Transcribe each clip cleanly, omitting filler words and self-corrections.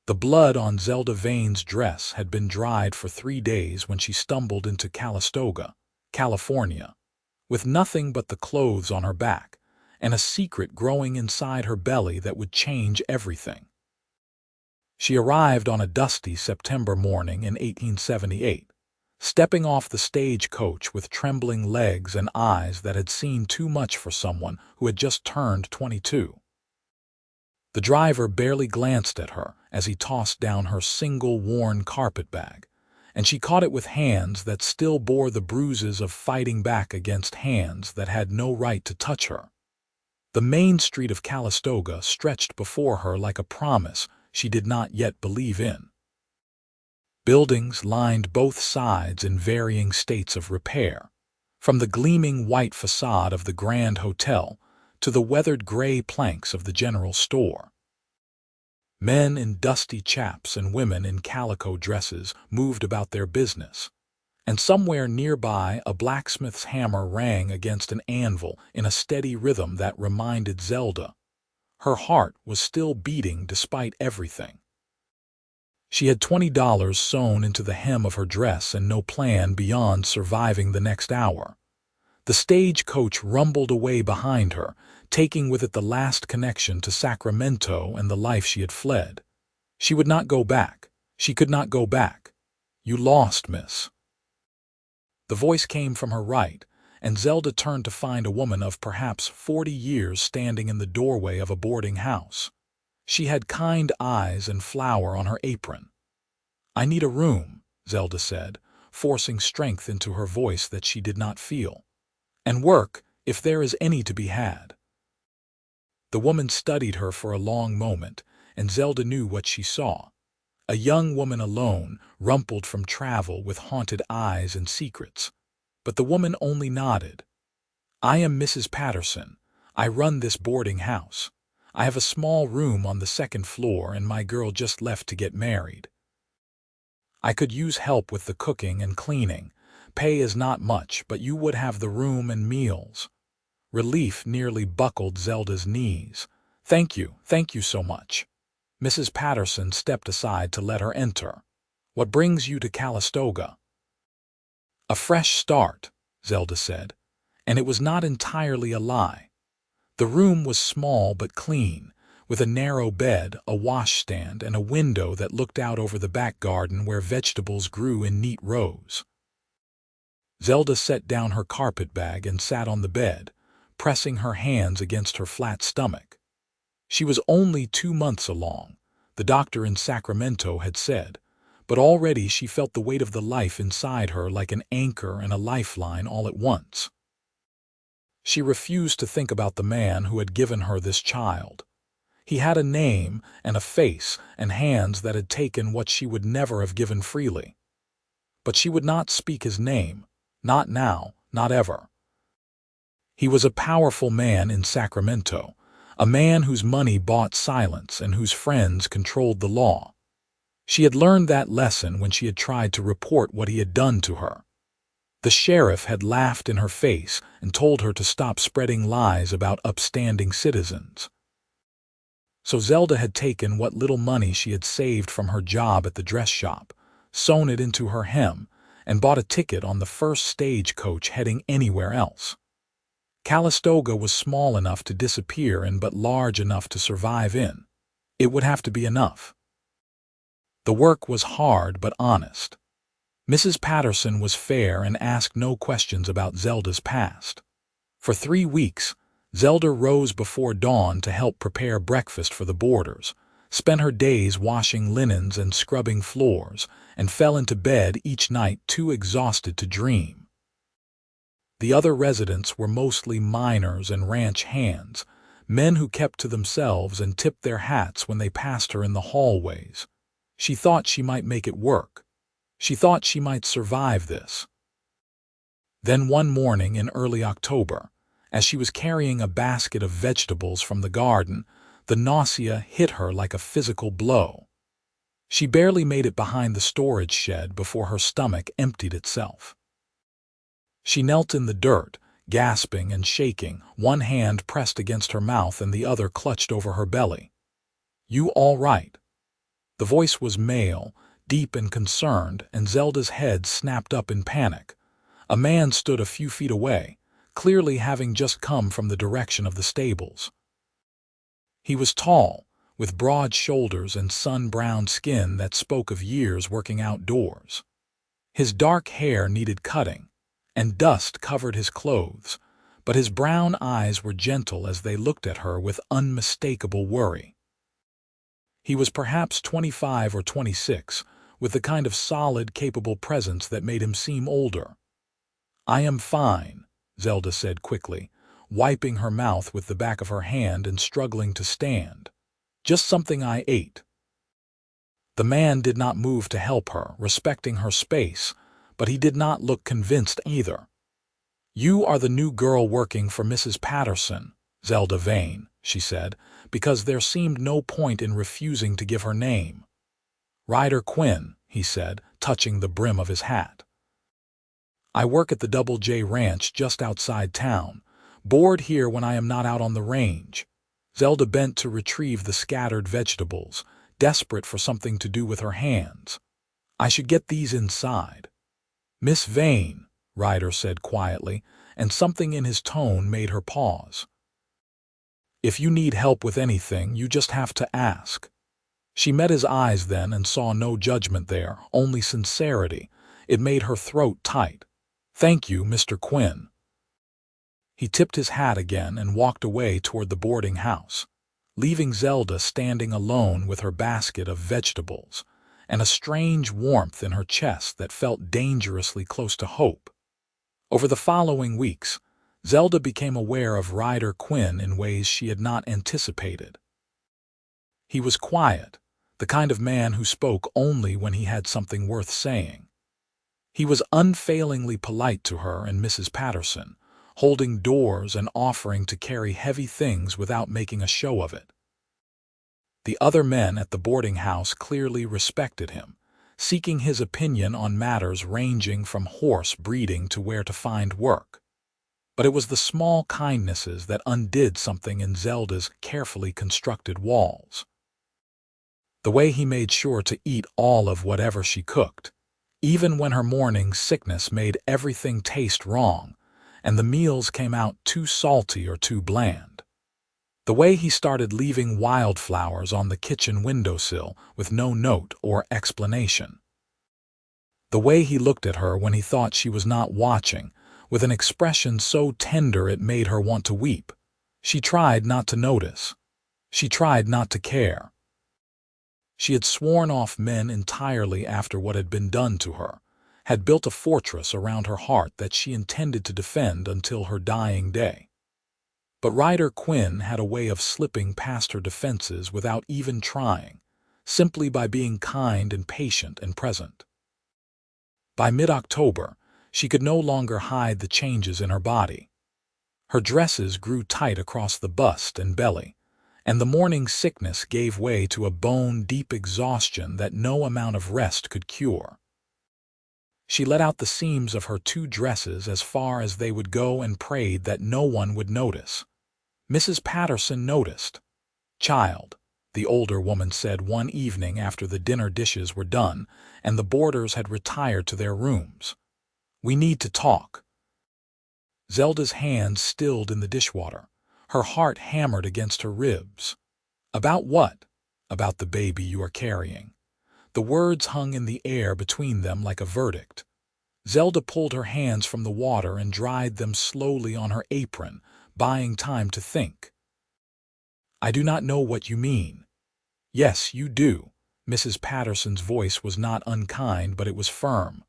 The blood on Zelda Vane's dress had been dried for 3 days when she stumbled into Calistoga, California, with nothing but the clothes on her back and a secret growing inside her belly that would change everything. She arrived on a dusty September morning in 1878, stepping off the stagecoach with trembling legs and eyes that had seen too much for someone who had just turned 22. The driver barely glanced at her as he tossed down her single worn carpetbag, and she caught it with hands that still bore the bruises of fighting back against hands that had no right to touch her. The main street of Calistoga stretched before her like a promise she did not yet believe in. Buildings lined both sides in varying states of repair, from the gleaming white facade of the Grand Hotel to the weathered gray planks of the general store. Men in dusty chaps and women in calico dresses moved about their business, and somewhere nearby a blacksmith's hammer rang against an anvil in a steady rhythm that reminded Zelda her heart was still beating despite everything. She had $20 sewn into the hem of her dress and no plan beyond surviving the next hour. The stagecoach rumbled away behind her, taking with it the last connection to Sacramento and the life she had fled. She would not go back. She could not go back. "You lost, miss." The voice came from her right, and Zelda turned to find a woman of perhaps 40 years standing in the doorway of a boarding house. She had kind eyes and flour on her apron. "I need a room," Zelda said, forcing strength into her voice that she did not feel. "And work, if there is any to be had." The woman studied her for a long moment, and Zelda knew what she saw. A young woman alone, rumpled from travel with haunted eyes and secrets. But the woman only nodded. "I am Mrs. Patterson. I run this boarding house. I have a small room on the second floor and my girl just left to get married. I could use help with the cooking and cleaning. Pay is not much, but you would have the room and meals." Relief nearly buckled Zelda's knees. Thank you so much." Mrs. Patterson stepped aside to let her enter. "What brings you to Calistoga?" "A fresh start," Zelda said, and it was not entirely a lie. The room was small but clean, with a narrow bed, a washstand, and a window that looked out over the back garden where vegetables grew in neat rows. Zelda set down her carpetbag and sat on the bed, pressing her hands against her flat stomach. She was only 2 months along, the doctor in Sacramento had said, but already she felt the weight of the life inside her like an anchor and a lifeline all at once. She refused to think about the man who had given her this child. He had a name and a face and hands that had taken what she would never have given freely. But she would not speak his name, not now, not ever. He was a powerful man in Sacramento, a man whose money bought silence and whose friends controlled the law. She had learned that lesson when she had tried to report what he had done to her. The sheriff had laughed in her face and told her to stop spreading lies about upstanding citizens. So Zelda had taken what little money she had saved from her job at the dress shop, sewn it into her hem, and bought a ticket on the first stagecoach heading anywhere else. Calistoga was small enough to disappear in but large enough to survive in. It would have to be enough. The work was hard but honest. Mrs. Patterson was fair and asked no questions about Zelda's past. For 3 weeks, Zelda rose before dawn to help prepare breakfast for the boarders, spent her days washing linens and scrubbing floors, and fell into bed each night too exhausted to dream. The other residents were mostly miners and ranch hands, men who kept to themselves and tipped their hats when they passed her in the hallways. She thought she might make it work. She thought she might survive this. Then one morning in early October, as she was carrying a basket of vegetables from the garden, the nausea hit her like a physical blow. She barely made it behind the storage shed before her stomach emptied itself. She knelt in the dirt, gasping and shaking, one hand pressed against her mouth and the other clutched over her belly. "You all right?" The voice was male, deep and concerned, and Zelda's head snapped up in panic. A man stood a few feet away, clearly having just come from the direction of the stables. He was tall, with broad shoulders and sun-browned skin that spoke of years working outdoors. His dark hair needed cutting, and dust covered his clothes, but his brown eyes were gentle as they looked at her with unmistakable worry. He was perhaps 25 or 26, with the kind of solid, capable presence that made him seem older. "I am fine," Zelda said quickly, wiping her mouth with the back of her hand and struggling to stand. "Just something I ate." The man did not move to help her, respecting her space, but he did not look convinced either. "You are the new girl working for Mrs. Patterson, Zelda Vane," she said, because there seemed no point in refusing to give her name. "Ryder Quinn," he said, touching the brim of his hat. "I work at the Double J Ranch just outside town, bored here when I am not out on the range." Zelda bent to retrieve the scattered vegetables, desperate for something to do with her hands. "I should get these inside." "Miss Vane," Ryder said quietly, and something in his tone made her pause. "If you need help with anything, you just have to ask." She met his eyes then and saw no judgment there, only sincerity. It made her throat tight. "Thank you, Mr. Quinn." He tipped his hat again and walked away toward the boarding house, leaving Zelda standing alone with her basket of vegetables and a strange warmth in her chest that felt dangerously close to hope. Over the following weeks, Zelda became aware of Ryder Quinn in ways she had not anticipated. He was quiet, the kind of man who spoke only when he had something worth saying. He was unfailingly polite to her and Mrs. Patterson, holding doors and offering to carry heavy things without making a show of it. The other men at the boarding house clearly respected him, seeking his opinion on matters ranging from horse breeding to where to find work. But it was the small kindnesses that undid something in Zelda's carefully constructed walls. The way he made sure to eat all of whatever she cooked, even when her morning sickness made everything taste wrong, and the meals came out too salty or too bland. The way he started leaving wildflowers on the kitchen windowsill with no note or explanation. The way he looked at her when he thought she was not watching, with an expression so tender it made her want to weep. She tried not to notice. She tried not to care. She had sworn off men entirely after what had been done to her, had built a fortress around her heart that she intended to defend until her dying day. But Ryder Quinn had a way of slipping past her defenses without even trying, simply by being kind and patient and present. By mid-October, she could no longer hide the changes in her body. Her dresses grew tight across the bust and belly, and the morning sickness gave way to a bone-deep exhaustion that no amount of rest could cure. She let out the seams of her 2 dresses as far as they would go and prayed that no one would notice. Mrs. Patterson noticed. "Child," the older woman said one evening after the dinner dishes were done and the boarders had retired to their rooms, "we need to talk." Zelda's hands stilled in the dishwater. Her heart hammered against her ribs. "About what?" "About the baby you are carrying." The words hung in the air between them like a verdict. Zelda pulled her hands from the water and dried them slowly on her apron, buying time to think. "I do not know what you mean." "Yes, you do." Mrs. Patterson's voice was not unkind, but it was firm.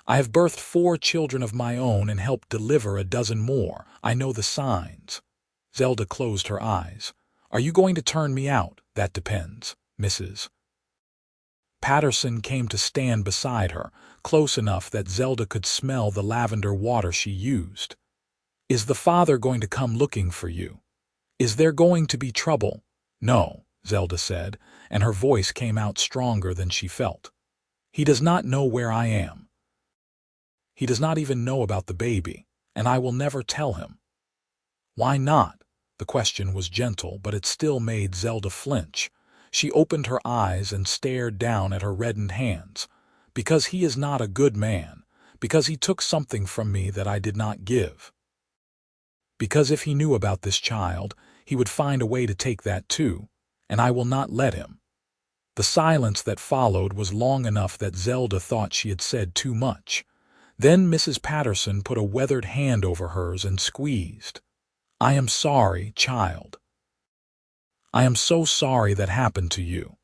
"I have birthed 4 children of my own and helped deliver a dozen more. I know the signs." Zelda closed her eyes. "Are you going to turn me out?" "That depends, Mrs. Patterson came to stand beside her, close enough that Zelda could smell the lavender water she used. "Is the father going to come looking for you? Is there going to be trouble?" "No," Zelda said, and her voice came out stronger than she felt. "He does not know where I am. He does not even know about the baby, and I will never tell him." "Why not?" The question was gentle, but it still made Zelda flinch. She opened her eyes and stared down at her reddened hands. "Because he is not a good man. Because he took something from me that I did not give. Because if he knew about this child, he would find a way to take that too, and I will not let him." The silence that followed was long enough that Zelda thought she had said too much. Then Mrs. Patterson put a weathered hand over hers and squeezed. "I am sorry, child. I am so sorry that happened to you."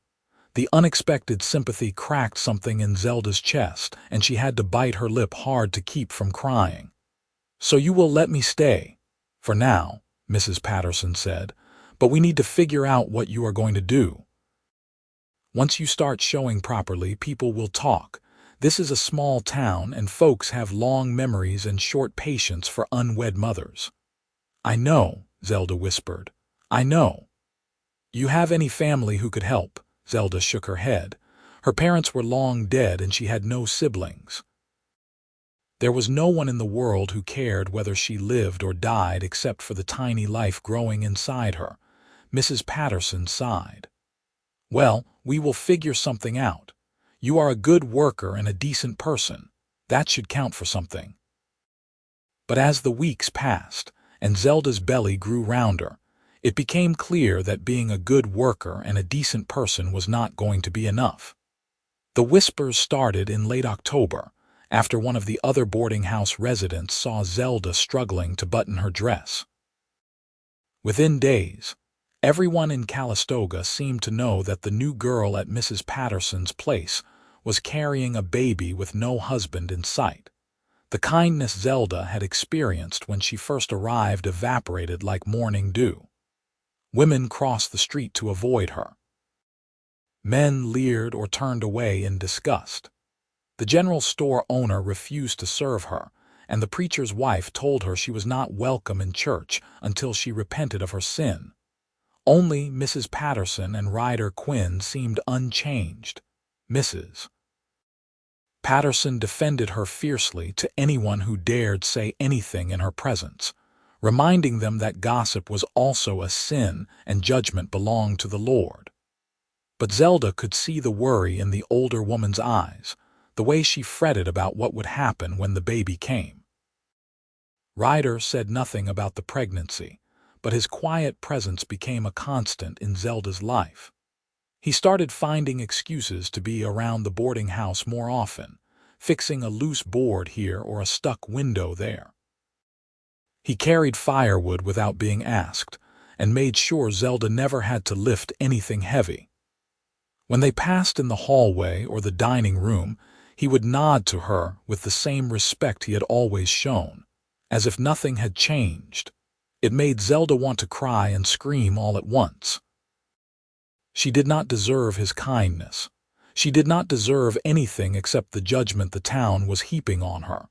The unexpected sympathy cracked something in Zelda's chest, and she had to bite her lip hard to keep from crying. "So you will let me stay? For now," Mrs. Patterson said, "but we need to figure out what you are going to do. Once you start showing properly, people will talk. This is a small town, and folks have long memories and short patience for unwed mothers." "I know," Zelda whispered. "I know." "You have any family who could help?" Zelda shook her head. Her parents were long dead and she had no siblings. There was no one in the world who cared whether she lived or died except for the tiny life growing inside her. Mrs. Patterson sighed. "Well, we will figure something out. You are a good worker and a decent person. That should count for something." But as the weeks passed, and Zelda's belly grew rounder, it became clear that being a good worker and a decent person was not going to be enough. The whispers started in late October, after one of the other boarding house residents saw Zelda struggling to button her dress. Within days, everyone in Calistoga seemed to know that the new girl at Mrs. Patterson's place was carrying a baby with no husband in sight. The kindness Zelda had experienced when she first arrived evaporated like morning dew. Women crossed the street to avoid her. Men leered or turned away in disgust. The general store owner refused to serve her, and the preacher's wife told her she was not welcome in church until she repented of her sin. Only Mrs. Patterson and Ryder Quinn seemed unchanged. Mrs. Patterson defended her fiercely to anyone who dared say anything in her presence, reminding them that gossip was also a sin and judgment belonged to the Lord. But Zelda could see the worry in the older woman's eyes, the way she fretted about what would happen when the baby came. Ryder said nothing about the pregnancy, but his quiet presence became a constant in Zelda's life. He started finding excuses to be around the boarding house more often, fixing a loose board here or a stuck window there. He carried firewood without being asked, and made sure Zelda never had to lift anything heavy. When they passed in the hallway or the dining room, he would nod to her with the same respect he had always shown, as if nothing had changed. It made Zelda want to cry and scream all at once. She did not deserve his kindness. She did not deserve anything except the judgment the town was heaping on her.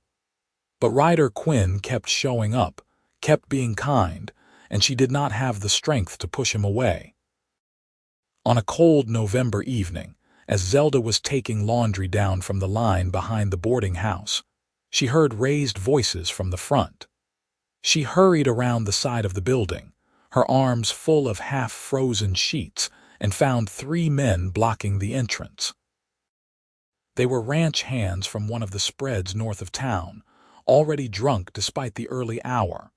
But Ryder Quinn kept showing up, kept being kind, and she did not have the strength to push him away. On a cold November evening, as Zelda was taking laundry down from the line behind the boarding house, she heard raised voices from the front. She hurried around the side of the building, her arms full of half-frozen sheets, and found 3 men blocking the entrance. They were ranch hands from one of the spreads north of town, already drunk despite the early hour.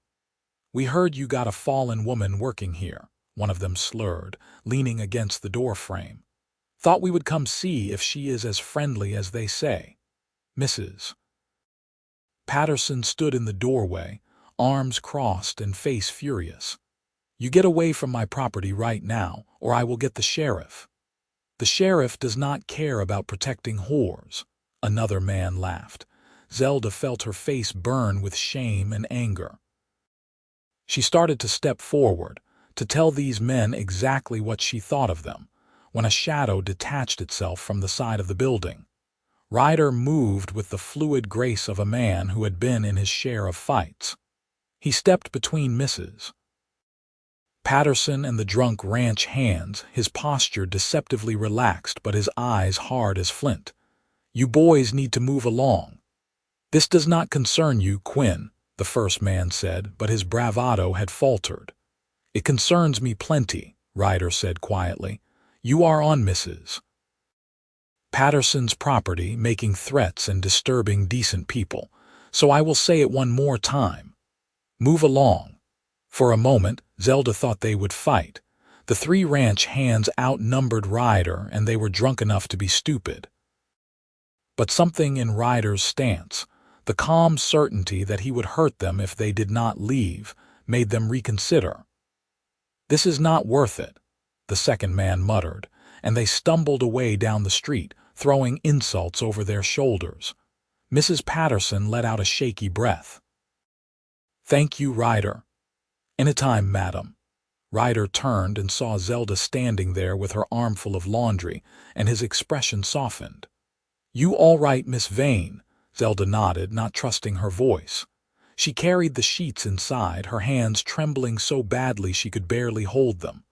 "We heard you got a fallen woman working here," one of them slurred, leaning against the doorframe. "Thought we would come see if she is as friendly as they say." Mrs. Patterson stood in the doorway, arms crossed and face furious. "You get away from my property right now, or I will get the sheriff." "The sheriff does not care about protecting whores," another man laughed. Zelda felt her face burn with shame and anger. She started to step forward, to tell these men exactly what she thought of them, when a shadow detached itself from the side of the building. Ryder moved with the fluid grace of a man who had been in his share of fights. He stepped between Mrs. Patterson and the drunk ranch hands, his posture deceptively relaxed but his eyes hard as flint. "You boys need to move along." "This does not concern you, Quinn," the first man said, but his bravado had faltered. "It concerns me plenty," Ryder said quietly. You are on Mrs. Patterson's property, making threats and disturbing decent people, so I will say it one more time. Move along." For a moment, Zelda thought they would fight. The three ranch hands outnumbered Ryder, and they were drunk enough to be stupid. But something in Ryder's stance, the calm certainty that he would hurt them if they did not leave, made them reconsider. "This is not worth it," the second man muttered, and they stumbled away down the street, throwing insults over their shoulders. Mrs. Patterson let out a shaky breath. "Thank you, Ryder." "Anytime, madam." Ryder turned and saw Zelda standing there with her armful of laundry, and his expression softened. "You all right, Miss Vane?" Zelda nodded, not trusting her voice. She carried the sheets inside, her hands trembling so badly she could barely hold them.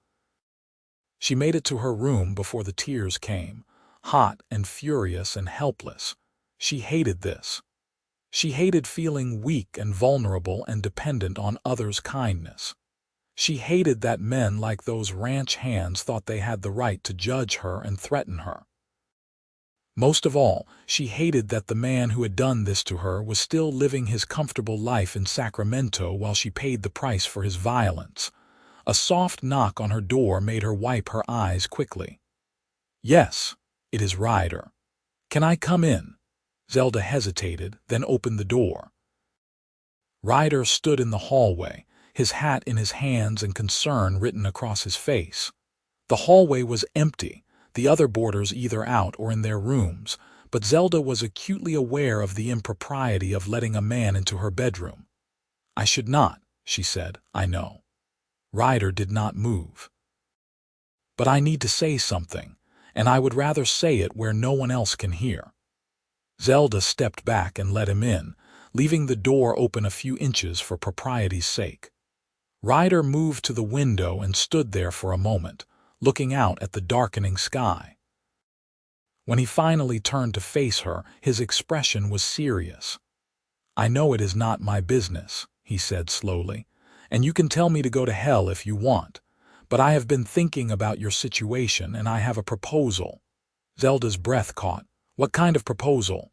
She made it to her room before the tears came, hot and furious and helpless. She hated this. She hated feeling weak and vulnerable and dependent on others' kindness. She hated that men like those ranch hands thought they had the right to judge her and threaten her. Most of all, she hated that the man who had done this to her was still living his comfortable life in Sacramento while she paid the price for his violence. A soft knock on her door made her wipe her eyes quickly. "Yes, it is Ryder. Can I come in?" Zelda hesitated, then opened the door. Ryder stood in the hallway, his hat in his hands and concern written across his face. The hallway was empty, the other boarders either out or in their rooms, but Zelda was acutely aware of the impropriety of letting a man into her bedroom. "I should not," she said, "I know." Ryder did not move. "But I need to say something, and I would rather say it where no one else can hear." Zelda stepped back and let him in, leaving the door open a few inches for propriety's sake. Ryder moved to the window and stood there for a moment, looking out at the darkening sky. When he finally turned to face her, his expression was serious. "I know it is not my business," he said slowly, "and you can tell me to go to hell if you want, but I have been thinking about your situation and I have a proposal." Zelda's breath caught. "What kind of proposal?"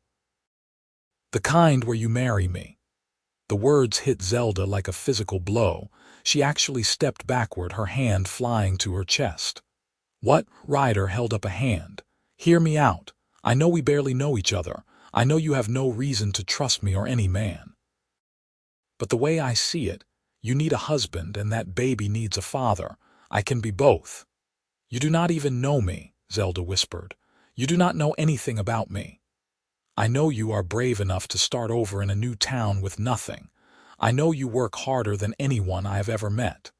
"The kind where you marry me." The words hit Zelda like a physical blow. She actually stepped backward, her hand flying to her chest. "What?" Ryder held up a hand. "Hear me out. I know we barely know each other. I know you have no reason to trust me or any man. But the way I see it, you need a husband and that baby needs a father. I can be both." "You do not even know me," Zelda whispered. "You do not know anything about me. I know you are brave enough to start over in a new town with nothing. I know you work harder than anyone I have ever met.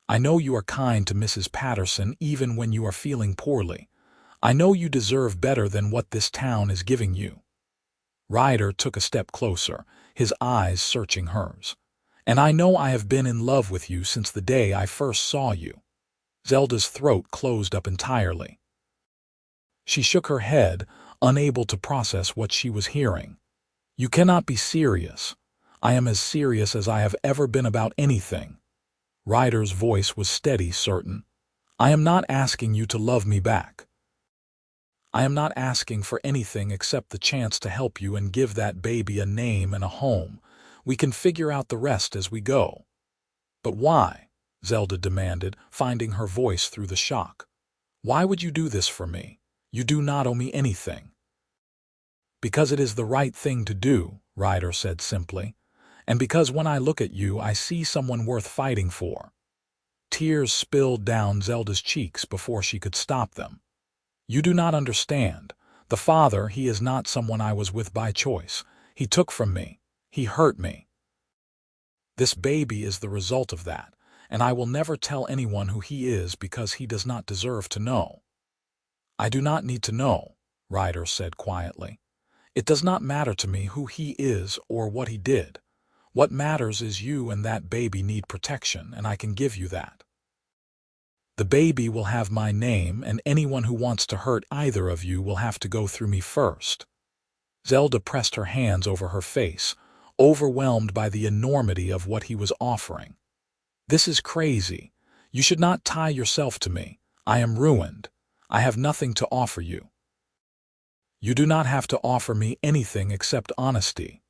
I know you are kind to Mrs. Patterson even when you are feeling poorly. I know you deserve better than what this town is giving you." Ryder took a step closer, his eyes searching hers. "And I know I have been in love with you since the day I first saw you." Zelda's throat closed up entirely. She shook her head, unable to process what she was hearing. "You cannot be serious. I am as serious as I have ever been about anything." Ryder's voice was steady, certain. "I am not asking you to love me back. I am not asking for anything except the chance to help you and give that baby a name and a home. We can figure out the rest as we go." "But why?" Zelda demanded, finding her voice through the shock. "Why would you do this for me? You do not owe me anything." "Because it is the right thing to do," Ryder said simply. "And because when I look at you, I see someone worth fighting for." Tears spilled down Zelda's cheeks before she could stop them. "You do not understand. The father, he is not someone I was with by choice. He took from me. He hurt me. This baby is the result of that, and I will never tell anyone who he is because he does not deserve to know." "I do not need to know," Ryder said quietly. "It does not matter to me who he is or what he did. What matters is you and that baby need protection, and I can give you that. The baby will have my name, and anyone who wants to hurt either of you will have to go through me first." Zelda pressed her hands over her face, overwhelmed by the enormity of what he was offering. "This is crazy. You should not tie yourself to me. I am ruined. I have nothing to offer you. You do not have to offer me anything except honesty.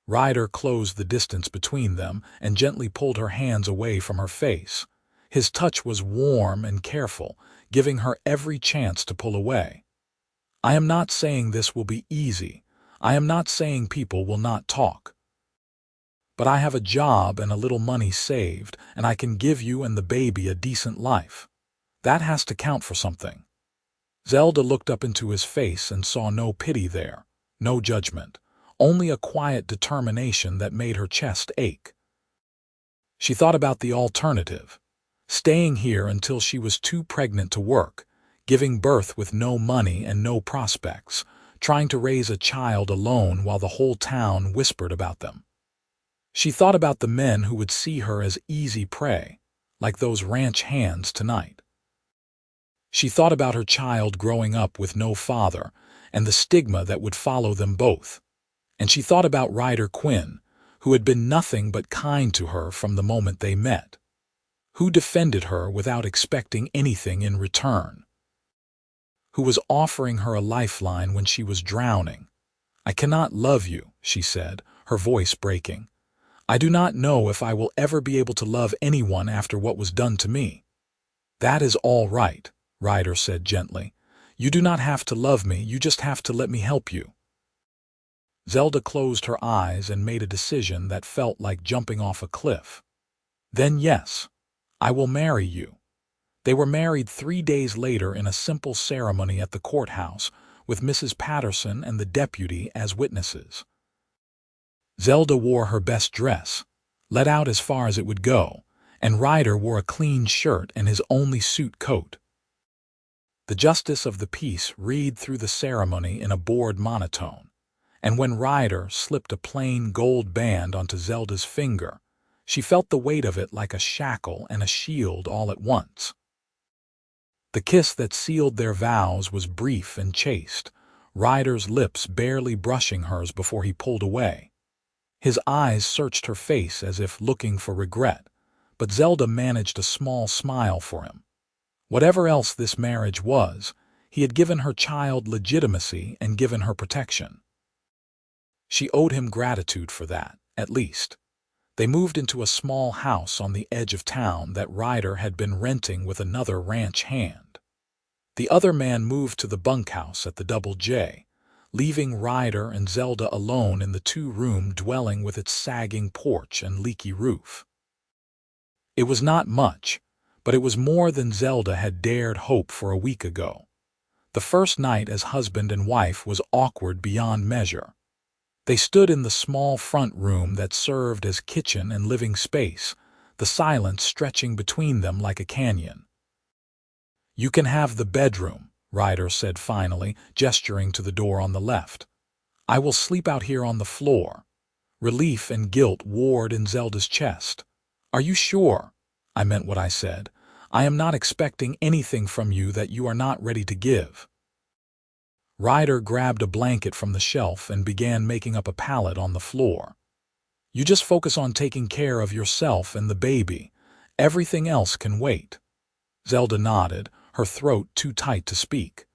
Ryder closed the distance between them and gently pulled her hands away from her face. His touch was warm and careful, giving her every chance to pull away. I am not saying this will be easy. I am not saying people will not talk. But I have a job and a little money saved, and I can give you and the baby a decent life. That has to count for something. Zelda looked up into his face and saw no pity there, no judgment, only a quiet determination that made her chest ache. She thought about the alternative, staying here until she was too pregnant to work, giving birth with no money and no prospects, trying to raise a child alone while the whole town whispered about them. She thought about the men who would see her as easy prey, like those ranch hands tonight. She thought about her child growing up with no father and the stigma that would follow them both. And she thought about Ryder Quinn, who had been nothing but kind to her from the moment they met, who defended her without expecting anything in return, who was offering her a lifeline when she was drowning. I cannot love you, she said, her voice breaking. I do not know if I will ever be able to love anyone after what was done to me. That is all right, Ryder said gently. You do not have to love me, you just have to let me help you. Zelda closed her eyes and made a decision that felt like jumping off a cliff. Then yes, I will marry you. They were married 3 days later in a simple ceremony at the courthouse, with Mrs. Patterson and the deputy as witnesses. Zelda wore her best dress, let out as far as it would go, and Ryder wore a clean shirt and his only suit coat. The justice of the peace read through the ceremony in a bored monotone, and when Ryder slipped a plain gold band onto Zelda's finger, she felt the weight of it like a shackle and a shield all at once. The kiss that sealed their vows was brief and chaste, Ryder's lips barely brushing hers before he pulled away. His eyes searched her face as if looking for regret, but Zelda managed a small smile for him. Whatever else this marriage was, he had given her child legitimacy and given her protection. She owed him gratitude for that, at least. They moved into a small house on the edge of town that Ryder had been renting with another ranch hand. The other man moved to the bunkhouse at the Double J, leaving Ryder and Zelda alone in the 2-room dwelling with its sagging porch and leaky roof. It was not much, but it was more than Zelda had dared hope for a week ago. The first night as husband and wife was awkward beyond measure. They stood in the small front room that served as kitchen and living space, the silence stretching between them like a canyon. You can have the bedroom, Ryder said finally, gesturing to the door on the left. I will sleep out here on the floor. Relief and guilt warred in Zelda's chest. Are you sure? I meant what I said. I am not expecting anything from you that you are not ready to give. Ryder grabbed a blanket from the shelf and began making up a pallet on the floor. You just focus on taking care of yourself and the baby. Everything else can wait. Zelda nodded, her throat too tight to speak.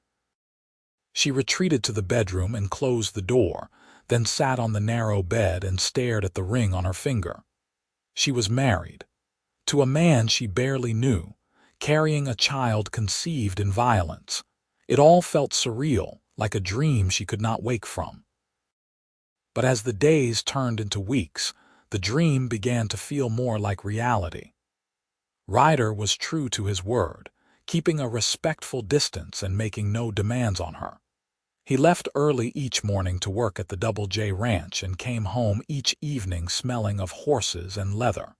She retreated to the bedroom and closed the door, then sat on the narrow bed and stared at the ring on her finger. She was married. To a man she barely knew, carrying a child conceived in violence. It all felt surreal, like a dream she could not wake from. But as the days turned into weeks, the dream began to feel more like reality. Ryder was true to his word, keeping a respectful distance and making no demands on her. He left early each morning to work at the Double J Ranch and came home each evening smelling of horses and leather.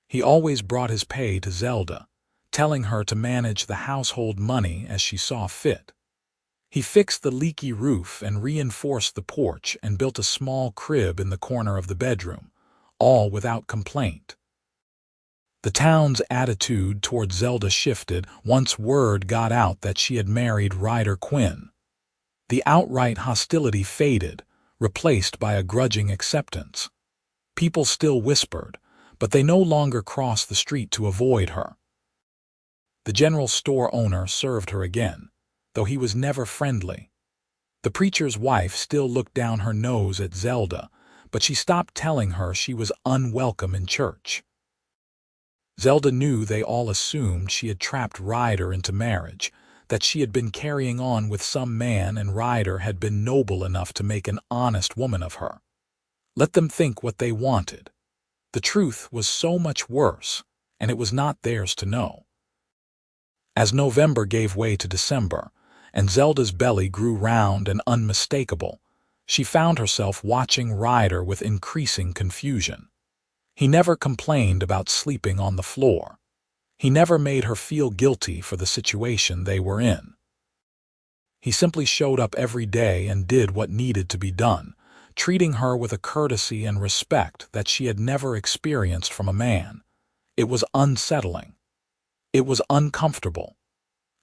He always brought his pay to Zelda, telling her to manage the household money as she saw fit. He fixed the leaky roof and reinforced the porch and built a small crib in the corner of the bedroom, all without complaint. The town's attitude toward Zelda shifted once word got out that she had married Ryder Quinn. The outright hostility faded, replaced by a grudging acceptance. People still whispered, but they no longer crossed the street to avoid her. The general store owner served her again, though he was never friendly. The preacher's wife still looked down her nose at Zelda, but she stopped telling her she was unwelcome in church. Zelda knew they all assumed she had trapped Ryder into marriage, that she had been carrying on with some man and Ryder had been noble enough to make an honest woman of her. Let them think what they wanted. The truth was so much worse, and it was not theirs to know. As November gave way to December, and Zelda's belly grew round and unmistakable, she found herself watching Ryder with increasing confusion. He never complained about sleeping on the floor. He never made her feel guilty for the situation they were in. He simply showed up every day and did what needed to be done, treating her with a courtesy and respect that she had never experienced from a man. It was unsettling. It was uncomfortable.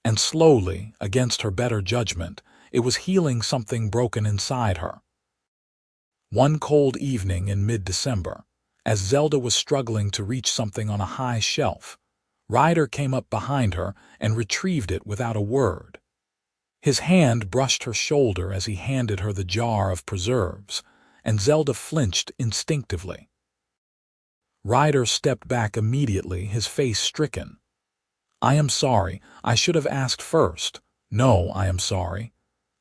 And slowly, against her better judgment, it was healing something broken inside her. One cold evening in mid-December, as Zelda was struggling to reach something on a high shelf, Ryder came up behind her and retrieved it without a word. His hand brushed her shoulder as he handed her the jar of preserves, and Zelda flinched instinctively. Ryder stepped back immediately, his face stricken. "I am sorry. I should have asked first." "No, I am sorry."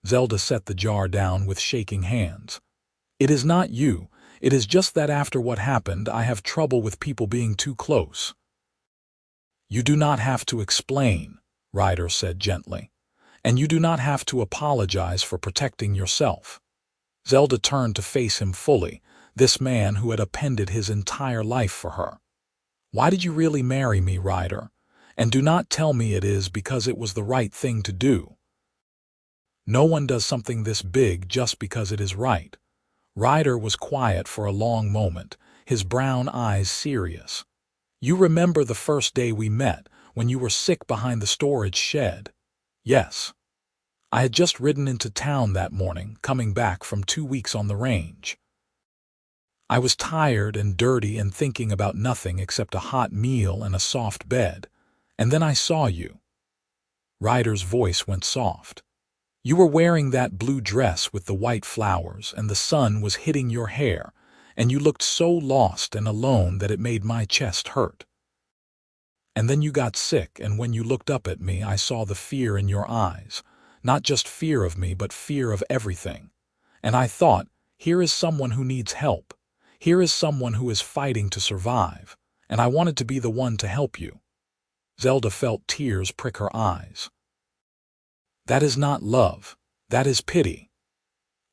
Zelda set the jar down with shaking hands. "It is not you. It is just that after what happened, I have trouble with people being too close." "You do not have to explain," Ryder said gently. "And you do not have to apologize for protecting yourself." Zelda turned to face him fully, this man who had upended his entire life for her. "Why did you really marry me, Ryder? And do not tell me it is because it was the right thing to do." No one does something this big just because it is right. Ryder was quiet for a long moment, his brown eyes serious. "You remember the first day we met, when you were sick behind the storage shed?" "Yes." "I had just ridden into town that morning, coming back from 2 weeks on the range. I was tired and dirty and thinking about nothing except a hot meal and a soft bed. And then I saw you." Ryder's voice went soft. "You were wearing that blue dress with the white flowers, and the sun was hitting your hair, and you looked so lost and alone that it made my chest hurt. And then you got sick, and when you looked up at me, I saw the fear in your eyes, not just fear of me, but fear of everything. And I thought, here is someone who needs help. Here is someone who is fighting to survive, and I wanted to be the one to help you." Zelda felt tears prick her eyes. "That is not love. That is pity."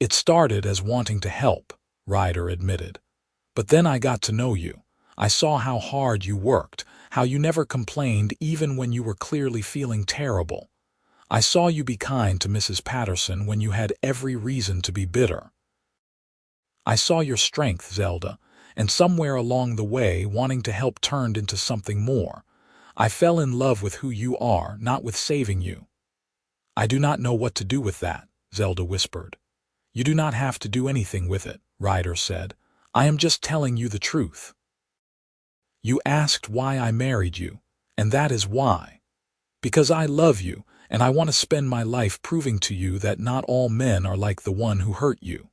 "It started as wanting to help," Ryder admitted. "But then I got to know you. I saw how hard you worked, how you never complained even when you were clearly feeling terrible. I saw you be kind to Mrs. Patterson when you had every reason to be bitter. I saw your strength, Zelda, and somewhere along the way, wanting to help turned into something more. I fell in love with who you are, not with saving you." "I do not know what to do with that," Zelda whispered. "You do not have to do anything with it," Ryder said. "I am just telling you the truth. You asked why I married you, and that is why. Because I love you, and I want to spend my life proving to you that not all men are like the one who hurt you."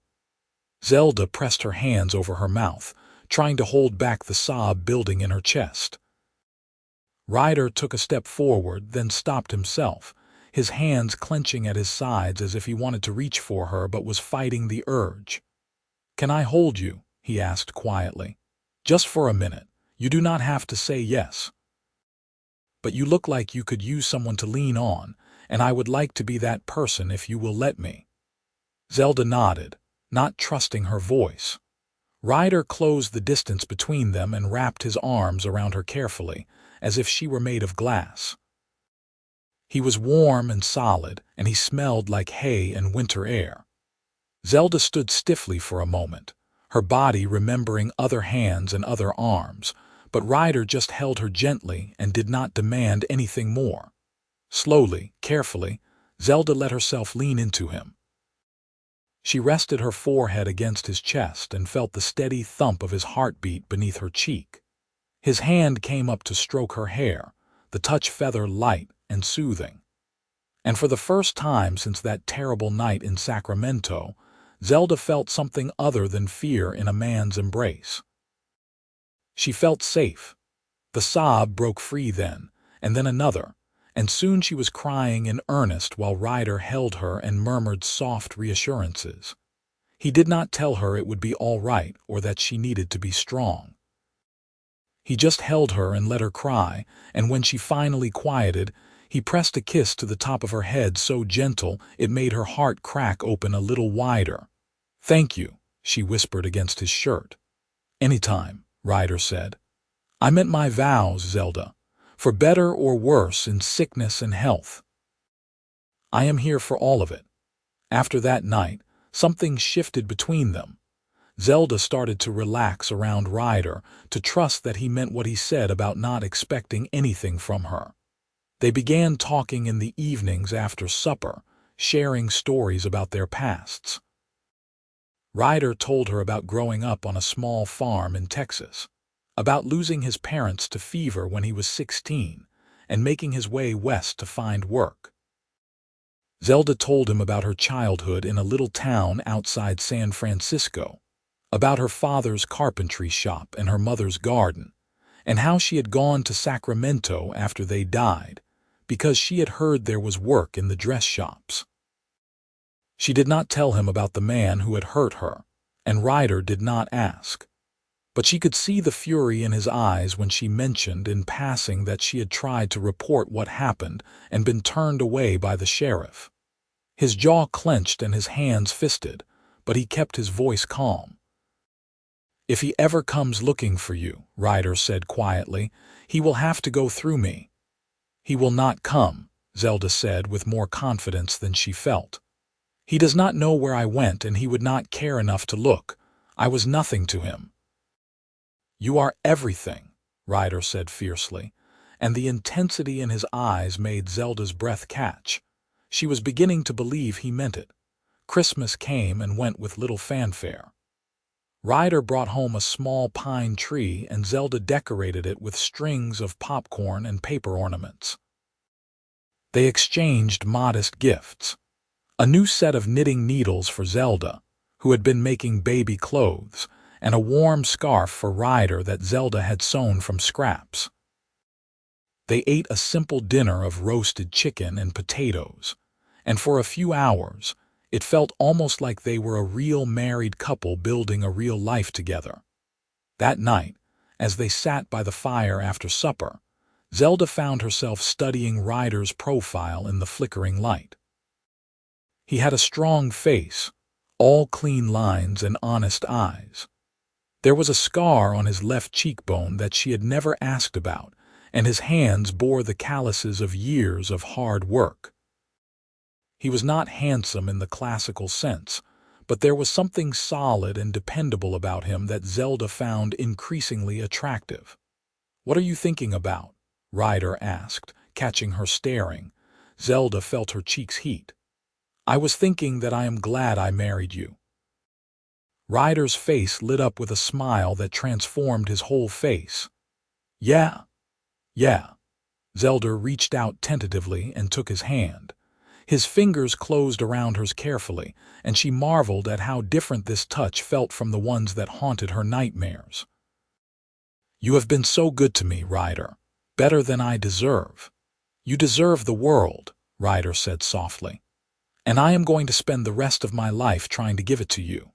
Zelda pressed her hands over her mouth, trying to hold back the sob building in her chest. Ryder took a step forward, then stopped himself, his hands clenching at his sides as if he wanted to reach for her but was fighting the urge. "Can I hold you?" he asked quietly. "Just for a minute. You do not have to say yes. But you look like you could use someone to lean on, and I would like to be that person if you will let me." Zelda nodded, not trusting her voice. Ryder closed the distance between them and wrapped his arms around her carefully, as if she were made of glass. He was warm and solid, and he smelled like hay and winter air. Zelda stood stiffly for a moment, her body remembering other hands and other arms, but Ryder just held her gently and did not demand anything more. Slowly, carefully, Zelda let herself lean into him. She rested her forehead against his chest and felt the steady thump of his heartbeat beneath her cheek. His hand came up to stroke her hair, the touch feather light and soothing. And for the first time since that terrible night in Sacramento, Zelda felt something other than fear in a man's embrace. She felt safe. The sob broke free then, and then another, and soon she was crying in earnest while Ryder held her and murmured soft reassurances. He did not tell her it would be all right or that she needed to be strong. He just held her and let her cry, and when she finally quieted, he pressed a kiss to the top of her head so gentle it made her heart crack open a little wider. "Thank you," she whispered against his shirt. "Anytime," Ryder said. "I meant my vows, Zelda, for better or worse in sickness and health. I am here for all of it." After that night, something shifted between them. Zelda started to relax around Ryder, to trust that he meant what he said about not expecting anything from her. They began talking in the evenings after supper, sharing stories about their pasts. Ryder told her about growing up on a small farm in Texas, about losing his parents to fever when he was 16, and making his way west to find work. Zelda told him about her childhood in a little town outside San Francisco, about her father's carpentry shop and her mother's garden, and how she had gone to Sacramento after they died, because she had heard there was work in the dress shops. She did not tell him about the man who had hurt her, and Ryder did not ask. But she could see the fury in his eyes when she mentioned in passing that she had tried to report what happened and been turned away by the sheriff. His jaw clenched and his hands fisted, but he kept his voice calm. "If he ever comes looking for you," Ryder said quietly, "he will have to go through me." "He will not come," Zelda said with more confidence than she felt. "He does not know where I went and he would not care enough to look. I was nothing to him." "You are everything," Ryder said fiercely, and the intensity in his eyes made Zelda's breath catch. She was beginning to believe he meant it. Christmas came and went with little fanfare. Ryder brought home a small pine tree and Zelda decorated it with strings of popcorn and paper ornaments. They exchanged modest gifts. A new set of knitting needles for Zelda, who had been making baby clothes, and a warm scarf for Ryder that Zelda had sewn from scraps. They ate a simple dinner of roasted chicken and potatoes, and for a few hours, it felt almost like they were a real married couple building a real life together. That night, as they sat by the fire after supper, Zelda found herself studying Ryder's profile in the flickering light. He had a strong face, all clean lines and honest eyes. There was a scar on his left cheekbone that she had never asked about, and his hands bore the calluses of years of hard work. He was not handsome in the classical sense, but there was something solid and dependable about him that Zelda found increasingly attractive. "What are you thinking about?" Ryder asked, catching her staring. Zelda felt her cheeks heat. "I was thinking that I am glad I married you." Ryder's face lit up with a smile that transformed his whole face. Yeah. Zelda reached out tentatively and took his hand. His fingers closed around hers carefully, and she marveled at how different this touch felt from the ones that haunted her nightmares. "You have been so good to me, Ryder, better than I deserve." "You deserve the world," Ryder said softly, "and I am going to spend the rest of my life trying to give it to you."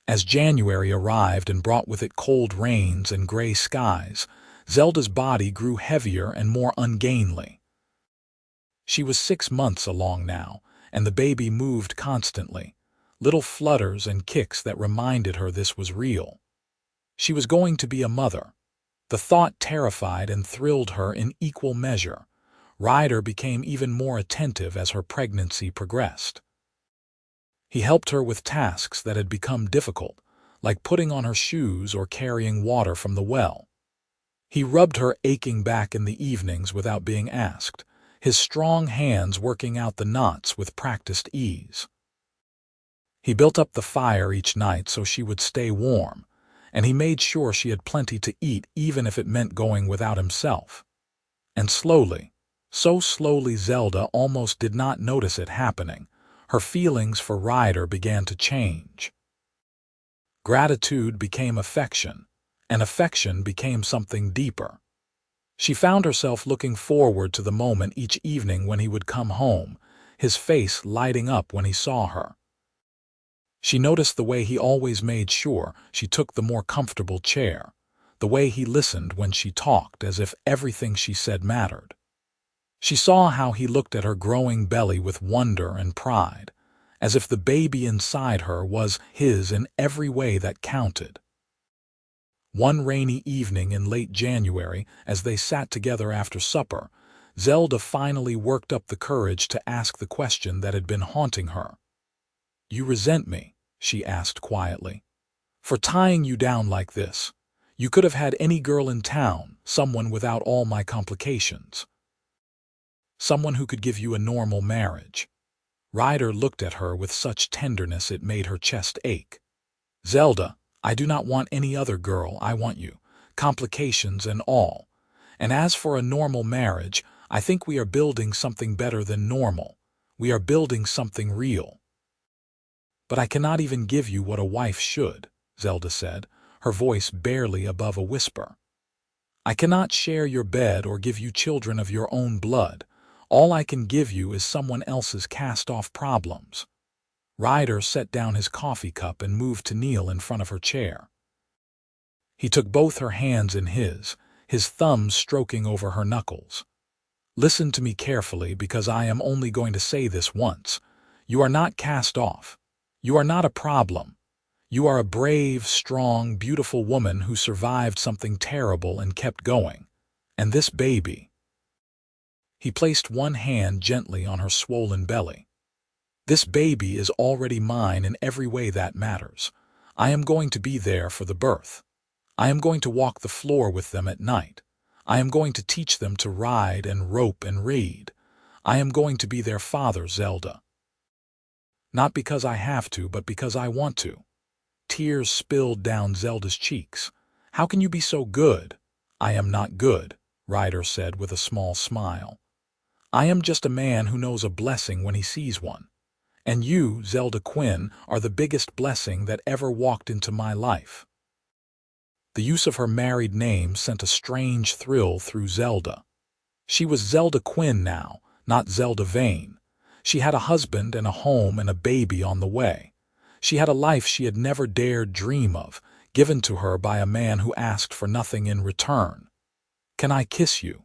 As January arrived and brought with it cold rains and gray skies, Zelda's body grew heavier and more ungainly. She was 6 months along now, and the baby moved constantly, little flutters and kicks that reminded her this was real. She was going to be a mother. The thought terrified and thrilled her in equal measure. Ryder became even more attentive as her pregnancy progressed. He helped her with tasks that had become difficult, like putting on her shoes or carrying water from the well. He rubbed her aching back in the evenings without being asked, his strong hands working out the knots with practiced ease. He built up the fire each night so she would stay warm, and he made sure she had plenty to eat even if it meant going without himself. And slowly, so slowly Zelda almost did not notice it happening, her feelings for Ryder began to change. Gratitude became affection, and affection became something deeper. She found herself looking forward to the moment each evening when he would come home, his face lighting up when he saw her. She noticed the way he always made sure she took the more comfortable chair, the way he listened when she talked as if everything she said mattered. She saw how he looked at her growing belly with wonder and pride, as if the baby inside her was his in every way that counted. One rainy evening in late January, as they sat together after supper, Zelda finally worked up the courage to ask the question that had been haunting her. "You resent me," she asked quietly, "for tying you down like this. You could have had any girl in town, someone without all my complications. Someone who could give you a normal marriage." Ryder looked at her with such tenderness it made her chest ache. "Zelda, I do not want any other girl, I want you, complications and all. And as for a normal marriage, I think we are building something better than normal. We are building something real." "But I cannot even give you what a wife should," Zelda said, her voice barely above a whisper. "I cannot share your bed or give you children of your own blood. All I can give you is someone else's cast-off problems." Ryder set down his coffee cup and moved to kneel in front of her chair. He took both her hands in his thumbs stroking over her knuckles. "Listen to me carefully, because I am only going to say this once. You are not cast off. You are not a problem. You are a brave, strong, beautiful woman who survived something terrible and kept going. And this baby—" He placed one hand gently on her swollen belly. "This baby is already mine in every way that matters. I am going to be there for the birth. I am going to walk the floor with them at night. I am going to teach them to ride and rope and read. I am going to be their father, Zelda. Not because I have to, but because I want to." Tears spilled down Zelda's cheeks. "How can you be so good?" "I am not good," Ryder said with a small smile. "I am just a man who knows a blessing when he sees one. And you, Zelda Quinn, are the biggest blessing that ever walked into my life." The use of her married name sent a strange thrill through Zelda. She was Zelda Quinn now, not Zelda Vane. She had a husband and a home and a baby on the way. She had a life she had never dared dream of, given to her by a man who asked for nothing in return. "Can I kiss you?"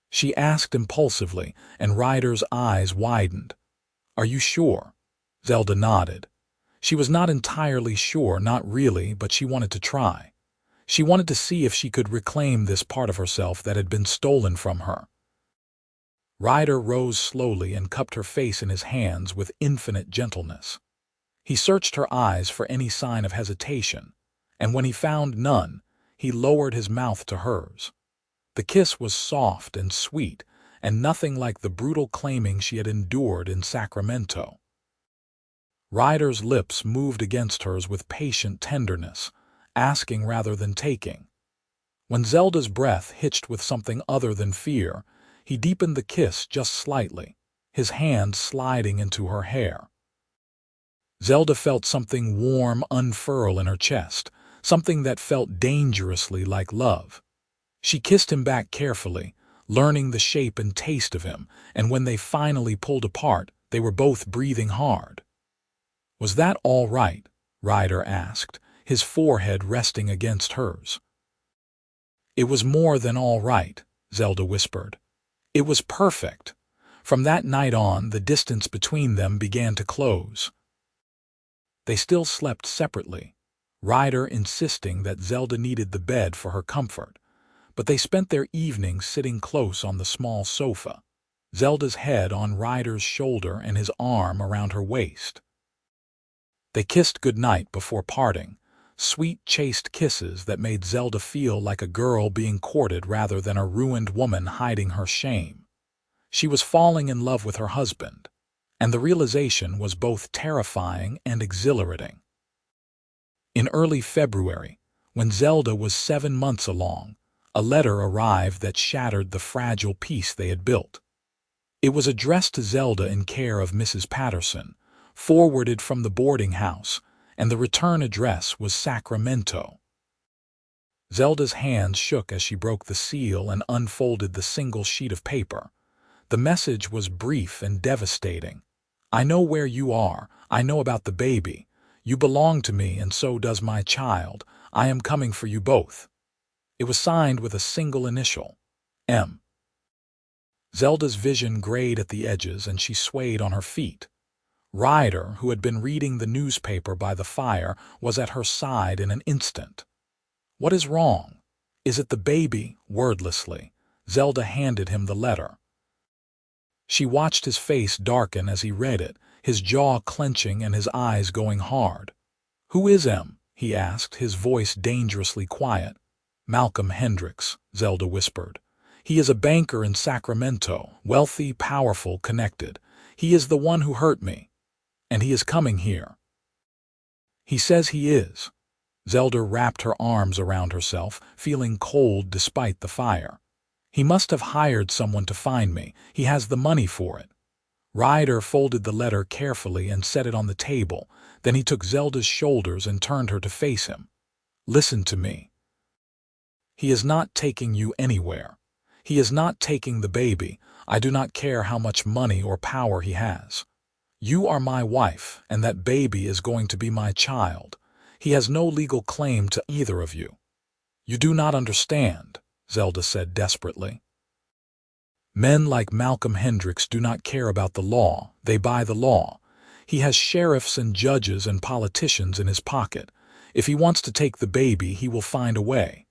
she asked impulsively, and Ryder's eyes widened. "Are you sure?" Zelda nodded. She was not entirely sure, not really, but she wanted to try. She wanted to see if she could reclaim this part of herself that had been stolen from her. Ryder rose slowly and cupped her face in his hands with infinite gentleness. He searched her eyes for any sign of hesitation, and when he found none, he lowered his mouth to hers. The kiss was soft and sweet, and nothing like the brutal claiming she had endured in Sacramento. Ryder's lips moved against hers with patient tenderness, asking rather than taking. When Zelda's breath hitched with something other than fear, he deepened the kiss just slightly, his hand sliding into her hair. Zelda felt something warm unfurl in her chest, something that felt dangerously like love. She kissed him back carefully, learning the shape and taste of him, and when they finally pulled apart, they were both breathing hard. "Was that all right?" Ryder asked, his forehead resting against hers. "It was more than all right," Zelda whispered. "It was perfect." From that night on, the distance between them began to close. They still slept separately, Ryder insisting that Zelda needed the bed for her comfort, but they spent their evenings sitting close on the small sofa, Zelda's head on Ryder's shoulder and his arm around her waist. They kissed goodnight before parting, sweet, chaste kisses that made Zelda feel like a girl being courted rather than a ruined woman hiding her shame. She was falling in love with her husband, and the realization was both terrifying and exhilarating. In early February, when Zelda was 7 months along, A letter arrived that shattered the fragile peace they had built. It was addressed to Zelda in care of Mrs. Patterson, forwarded from the boarding house, and the return address was Sacramento. Zelda's hands shook as she broke the seal and unfolded the single sheet of paper. The message was brief and devastating. "I know where you are. I know about the baby. You belong to me, and so does my child. I am coming for you both." It was signed with a single initial, M. Zelda's vision grayed at the edges, and she swayed on her feet. Ryder, who had been reading the newspaper by the fire, was at her side in an instant. "What is wrong? Is it the baby?" Wordlessly, Zelda handed him the letter. She watched his face darken as he read it, his jaw clenching and his eyes going hard. "Who is M?" he asked, his voice dangerously quiet. "Malcolm Hendricks," Zelda whispered. "He is a banker in Sacramento, wealthy, powerful, connected. He is the one who hurt me. And he is coming here." "He says he is." Zelda wrapped her arms around herself, feeling cold despite the fire. "He must have hired someone to find me. He has the money for it." Ryder folded the letter carefully and set it on the table. Then he took Zelda's shoulders and turned her to face him. "Listen to me. He is not taking you anywhere. He is not taking the baby. I do not care how much money or power he has. You are my wife, and that baby is going to be my child. He has no legal claim to either of you." "You do not understand," Zelda said desperately. "Men like Malcolm Hendricks do not care about the law. They buy the law. He has sheriffs and judges and politicians in his pocket. If he wants to take the baby, he will find a way."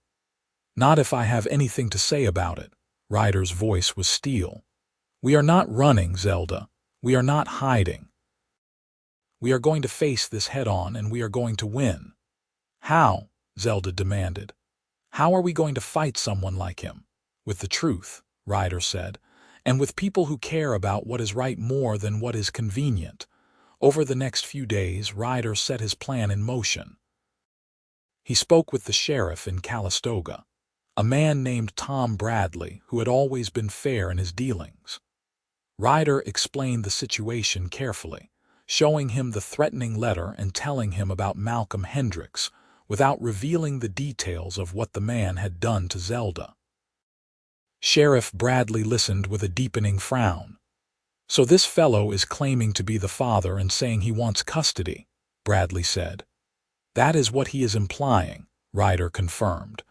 "Not if I have anything to say about it." Ryder's voice was steel. "We are not running, Zelda. We are not hiding. We are going to face this head-on, and we are going to win." "How?" Zelda demanded. "How are we going to fight someone like him?" "With the truth," Ryder said, "and with people who care about what is right more than what is convenient." Over the next few days, Ryder set his plan in motion. He spoke with the sheriff in Calistoga, a man named Tom Bradley who had always been fair in his dealings. Ryder explained the situation carefully, showing him the threatening letter and telling him about Malcolm Hendricks, without revealing the details of what the man had done to Zelda. Sheriff Bradley listened with a deepening frown. "So this fellow is claiming to be the father and saying he wants custody," Bradley said. "That is what he is implying," Ryder confirmed.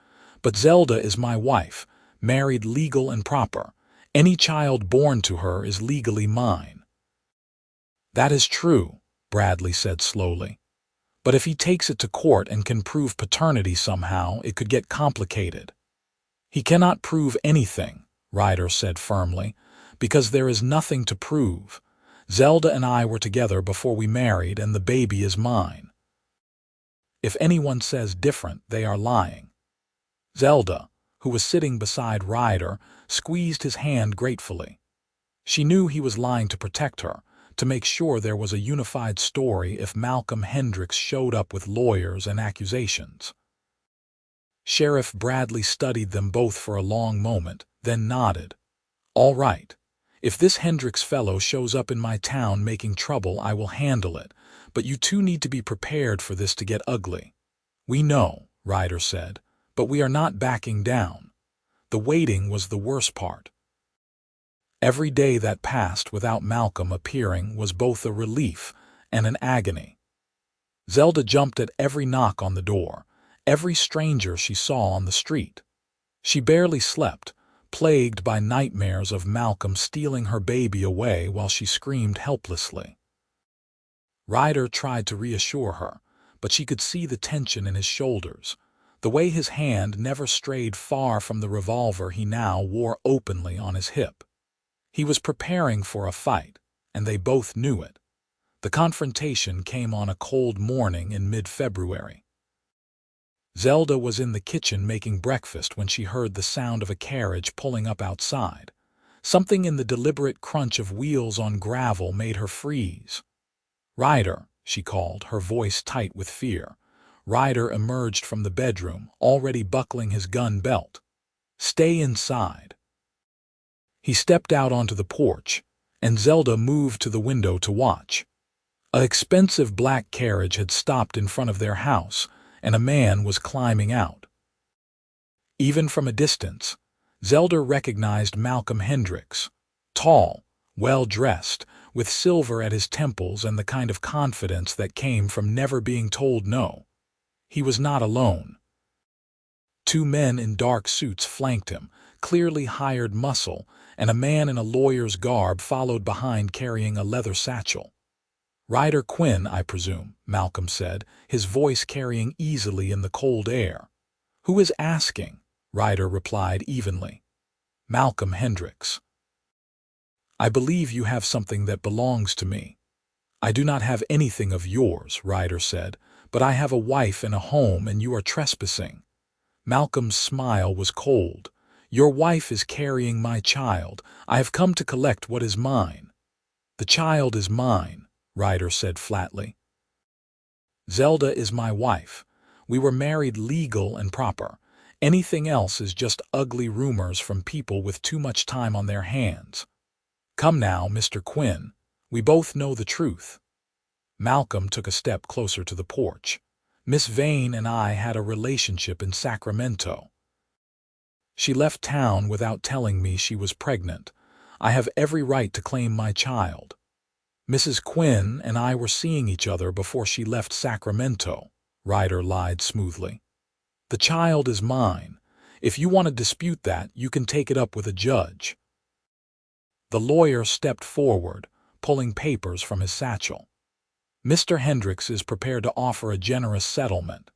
"But Zelda is my wife, married legal and proper. Any child born to her is legally mine." "That is true," Bradley said slowly. "But if he takes it to court and can prove paternity somehow, it could get complicated." "He cannot prove anything," Ryder said firmly, "because there is nothing to prove. Zelda and I were together before we married, and the baby is mine. If anyone says different, they are lying." Zelda, who was sitting beside Ryder, squeezed his hand gratefully. She knew he was lying to protect her, to make sure there was a unified story if Malcolm Hendricks showed up with lawyers and accusations. Sheriff Bradley studied them both for a long moment, then nodded. "All right. If this Hendricks fellow shows up in my town making trouble, I will handle it, but you two need to be prepared for this to get ugly." "We know," Ryder said, "but we are not backing down." The waiting was the worst part. Every day that passed without Malcolm appearing was both a relief and an agony. Zelda jumped at every knock on the door, every stranger she saw on the street. She barely slept, plagued by nightmares of Malcolm stealing her baby away while she screamed helplessly. Ryder tried to reassure her, but she could see the tension in his shoulders, the way his hand never strayed far from the revolver he now wore openly on his hip. He was preparing for a fight, and they both knew it. The confrontation came on a cold morning in mid-February. Zelda was in the kitchen making breakfast when she heard the sound of a carriage pulling up outside. Something in the deliberate crunch of wheels on gravel made her freeze. "Ryder," she called, her voice tight with fear. Ryder emerged from the bedroom, already buckling his gun belt. Stay inside." He stepped out onto the porch, and Zelda moved to the window to watch. An expensive black carriage had stopped in front of their house, and a man was climbing out. Even from a distance, Zelda recognized Malcolm Hendricks, tall, well-dressed, with silver at his temples and the kind of confidence that came from never being told no. He was not alone. Two men in dark suits flanked him, clearly hired muscle, and a man in a lawyer's garb followed behind carrying a leather satchel. "Ryder Quinn, I presume," Malcolm said, his voice carrying easily in the cold air. "Who is asking?" Ryder replied evenly. "Malcolm Hendricks." "I believe you have something that belongs to me." "I do not have anything of yours," Ryder said, "but I have a wife and a home, and you are trespassing." Malcolm's smile was cold. "Your wife is carrying my child. I have come to collect what is mine." "The child is mine," Ryder said flatly. "Zelda is my wife. We were married legal and proper. Anything else is just ugly rumors from people with too much time on their hands. Come now, Mr. Quinn. We both know the truth." Malcolm took a step closer to the porch. "Miss Vane and I had a relationship in Sacramento. She left town without telling me she was pregnant. I have every right to claim my child. Mrs. Quinn and I were seeing each other before she left Sacramento," Ryder lied smoothly. "The child is mine. If you want to dispute that, you can take it up with a judge." The lawyer stepped forward, pulling papers from his satchel. "Mr. Hendricks is prepared to offer a generous settlement.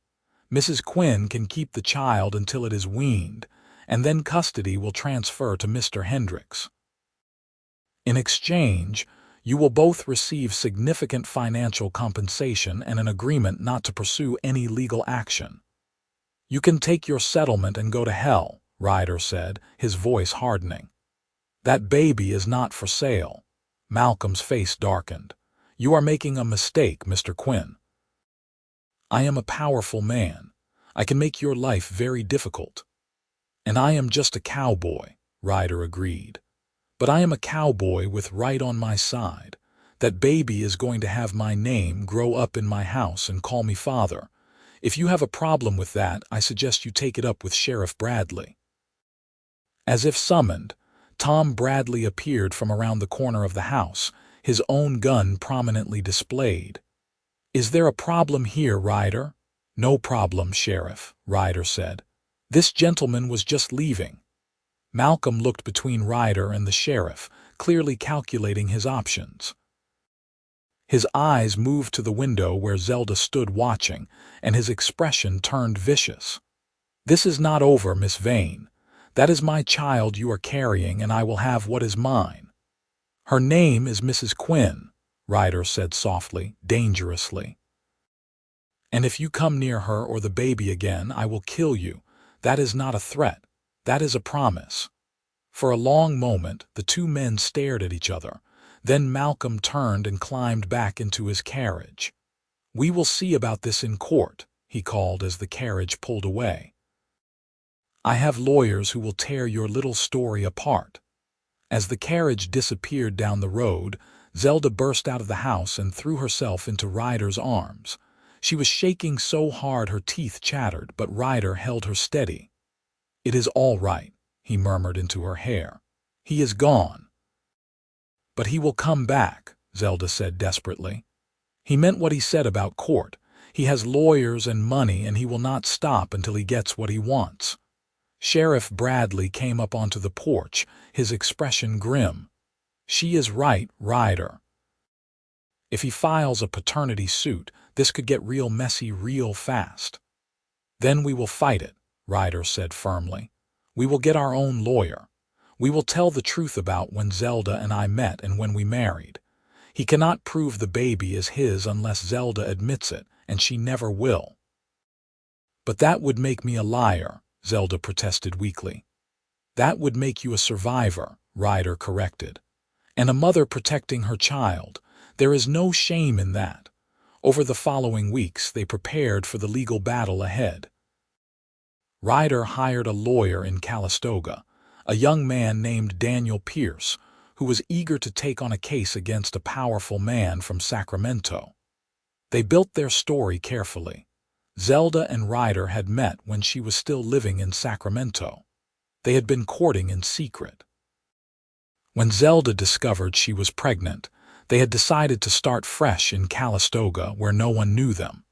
Mrs. Quinn can keep the child until it is weaned, and then custody will transfer to Mr. Hendricks. In exchange, you will both receive significant financial compensation and an agreement not to pursue any legal action." "You can take your settlement and go to hell," Ryder said, his voice hardening. "That baby is not for sale." Malcolm's face darkened. "You are making a mistake, Mr. Quinn." "I am a powerful man. I can make your life very difficult." "And I am just a cowboy," Ryder agreed. "But I am a cowboy with right on my side. That baby is going to have my name, grow up in my house, and call me father. If you have a problem with that, I suggest you take it up with Sheriff Bradley." As if summoned, Tom Bradley appeared from around the corner of the house, his own gun prominently displayed. "Is there a problem here, Ryder?" "No problem, Sheriff," Ryder said. "This gentleman was just leaving." Malcolm looked between Ryder and the sheriff, clearly calculating his options. His eyes moved to the window where Zelda stood watching, and his expression turned vicious. "This is not over, Miss Vane. That is my child you are carrying, and I will have what is mine." "Her name is Mrs. Quinn," Ryder said softly, dangerously. "And if you come near her or the baby again, I will kill you. That is not a threat. That is a promise." For a long moment, the two men stared at each other. Then Malcolm turned and climbed back into his carriage. "We will see about this in court," he called as the carriage pulled away. "I have lawyers who will tear your little story apart." As the carriage disappeared down the road, Zelda burst out of the house and threw herself into Ryder's arms. She was shaking so hard her teeth chattered, but Ryder held her steady. "It is all right," he murmured into her hair. "He is gone." "But he will come back," Zelda said desperately. "He meant what he said about court. He has lawyers and money, and he will not stop until he gets what he wants." Sheriff Bradley came up onto the porch, his expression grim. "She is right, Ryder. If he files a paternity suit, this could get real messy real fast." "Then we will fight it," Ryder said firmly. "We will get our own lawyer. We will tell the truth about when Zelda and I met and when we married. He cannot prove the baby is his unless Zelda admits it, and she never will." "But that would make me a liar," Zelda protested weakly. "That would make you a survivor," Ryder corrected. "And a mother protecting her child. There is no shame in that." Over the following weeks, they prepared for the legal battle ahead. Ryder hired a lawyer in Calistoga, a young man named Daniel Pierce, who was eager to take on a case against a powerful man from Sacramento. They built their story carefully. Zelda and Ryder had met when she was still living in Sacramento. They had been courting in secret. When Zelda discovered she was pregnant, they had decided to start fresh in Calistoga where no one knew them.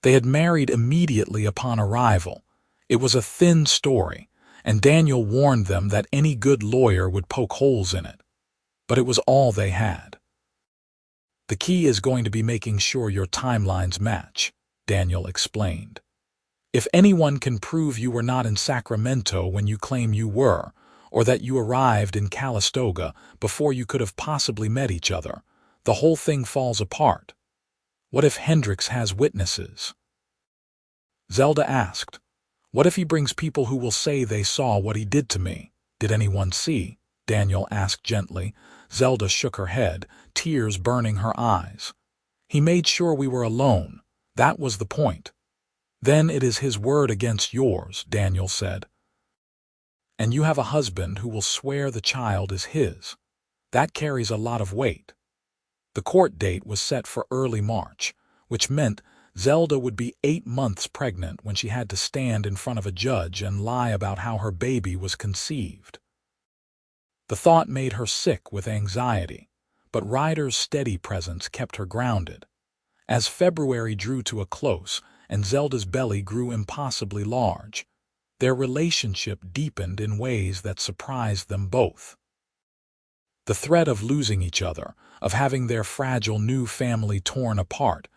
They had married immediately upon arrival. It was a thin story, and Daniel warned them that any good lawyer would poke holes in it. But it was all they had. "The key is going to be making sure your timelines match," Daniel explained. "If anyone can prove you were not in Sacramento when you claim you were, or that you arrived in Calistoga before you could have possibly met each other, the whole thing falls apart. What if Hendricks has witnesses?" Zelda asked. "What if he brings people who will say they saw what he did to me? Did anyone see?" Daniel asked gently. Zelda shook her head, tears burning her eyes. "He made sure we were alone. That was the point." "Then it is his word against yours," Daniel said. "And you have a husband who will swear the child is his. That carries a lot of weight." The court date was set for early March, which meant Zelda would be 8 months pregnant when she had to stand in front of a judge and lie about how her baby was conceived. The thought made her sick with anxiety, but Ryder's steady presence kept her grounded. As February drew to a close and Zelda's belly grew impossibly large, their relationship deepened in ways that surprised them both. The threat of losing each other, of having their fragile new family torn apart,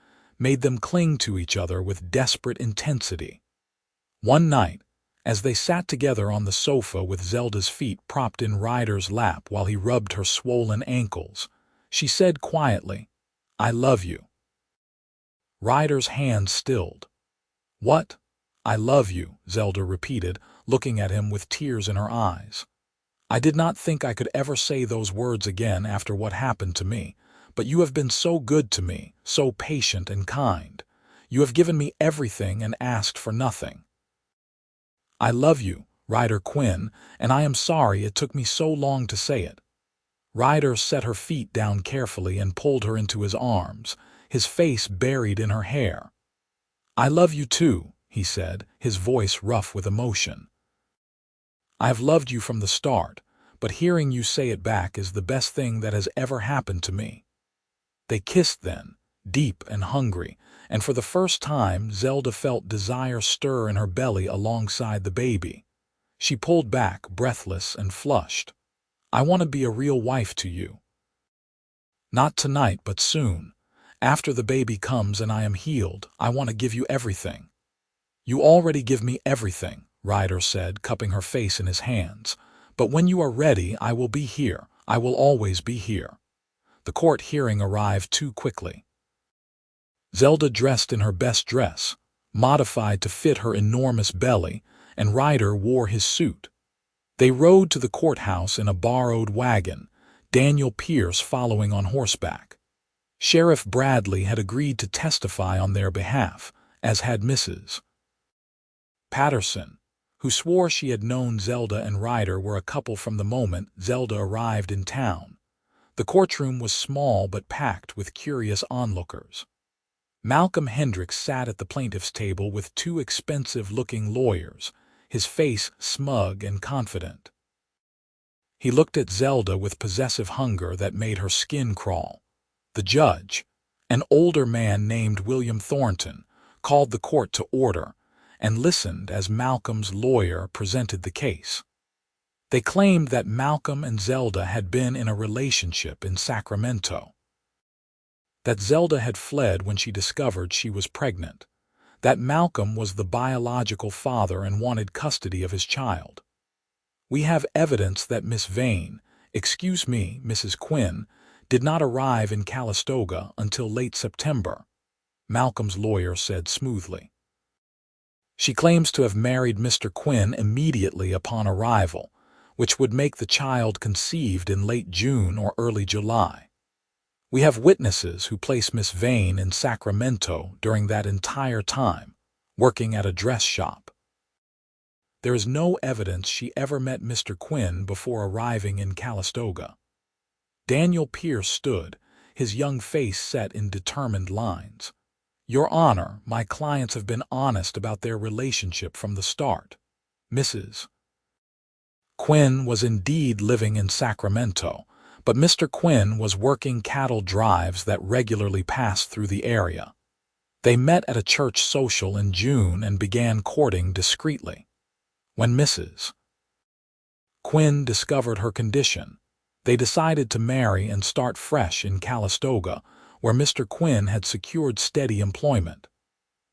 made them cling to each other with desperate intensity. One night, as they sat together on the sofa with Zelda's feet propped in Ryder's lap while he rubbed her swollen ankles, she said quietly, "I love you." Ryder's hand stilled. "What? I love you," Zelda repeated, looking at him with tears in her eyes. "I did not think I could ever say those words again after what happened to me, but you have been so good to me, so patient and kind. You have given me everything and asked for nothing." "I love you, Ryder Quinn, and I am sorry it took me so long to say it." Ryder set her feet down carefully and pulled her into his arms, his face buried in her hair. "I love you too," he said, his voice rough with emotion. "I have loved you from the start, but hearing you say it back is the best thing that has ever happened to me." They kissed then, deep and hungry, and for the first time Zelda felt desire stir in her belly alongside the baby. She pulled back, breathless and flushed. "I want to be a real wife to you." "Not tonight, but soon. After the baby comes and I am healed, I want to give you everything." "You already give me everything," Ryder said, cupping her face in his hands. "But when you are ready, I will be here. I will always be here." The court hearing arrived too quickly. Zelda dressed in her best dress, modified to fit her enormous belly, and Ryder wore his suit. They rode to the courthouse in a borrowed wagon, Daniel Pierce following on horseback. Sheriff Bradley had agreed to testify on their behalf, as had Mrs. Patterson, who swore she had known Zelda and Ryder were a couple from the moment Zelda arrived in town. The courtroom was small but packed with curious onlookers. Malcolm Hendricks sat at the plaintiff's table with 2 expensive-looking lawyers, his face smug and confident. He looked at Zelda with possessive hunger that made her skin crawl. The judge, an older man named William Thornton, called the court to order and listened as Malcolm's lawyer presented the case. They claimed that Malcolm and Zelda had been in a relationship in Sacramento, that Zelda had fled when she discovered she was pregnant, that Malcolm was the biological father and wanted custody of his child. "We have evidence that Miss Vane, excuse me, Mrs. Quinn, did not arrive in Calistoga until late September," Malcolm's lawyer said smoothly. "She claims to have married Mr. Quinn immediately upon arrival, which would make the child conceived in late June or early July. We have witnesses who place Miss Vane in Sacramento during that entire time, working at a dress shop." There is no evidence she ever met Mr. Quinn before arriving in Calistoga. Daniel Pierce stood, his young face set in determined lines. Your Honor, my clients have been honest about their relationship from the start. Mrs. Quinn was indeed living in Sacramento, but Mr. Quinn was working cattle drives that regularly passed through the area. They met at a church social in June and began courting discreetly. When Mrs. Quinn discovered her condition, they decided to marry and start fresh in Calistoga, where Mr. Quinn had secured steady employment.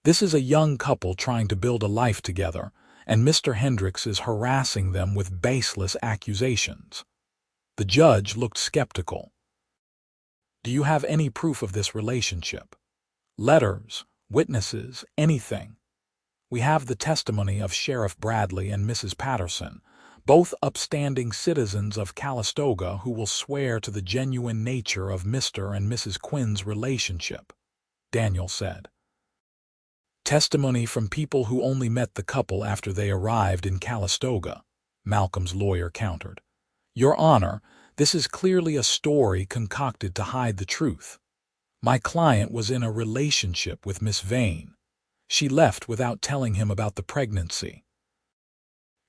This is a young couple trying to build a life together, and Mr. Hendricks is harassing them with baseless accusations. The judge looked skeptical. Do you have any proof of this relationship? Letters, witnesses, anything? We have the testimony of Sheriff Bradley and Mrs. Patterson, both upstanding citizens of Calistoga who will swear to the genuine nature of Mr. and Mrs. Quinn's relationship, Daniel said. Testimony from people who only met the couple after they arrived in Calistoga, Malcolm's lawyer countered. Your Honor, this is clearly a story concocted to hide the truth. My client was in a relationship with Miss Vane. She left without telling him about the pregnancy.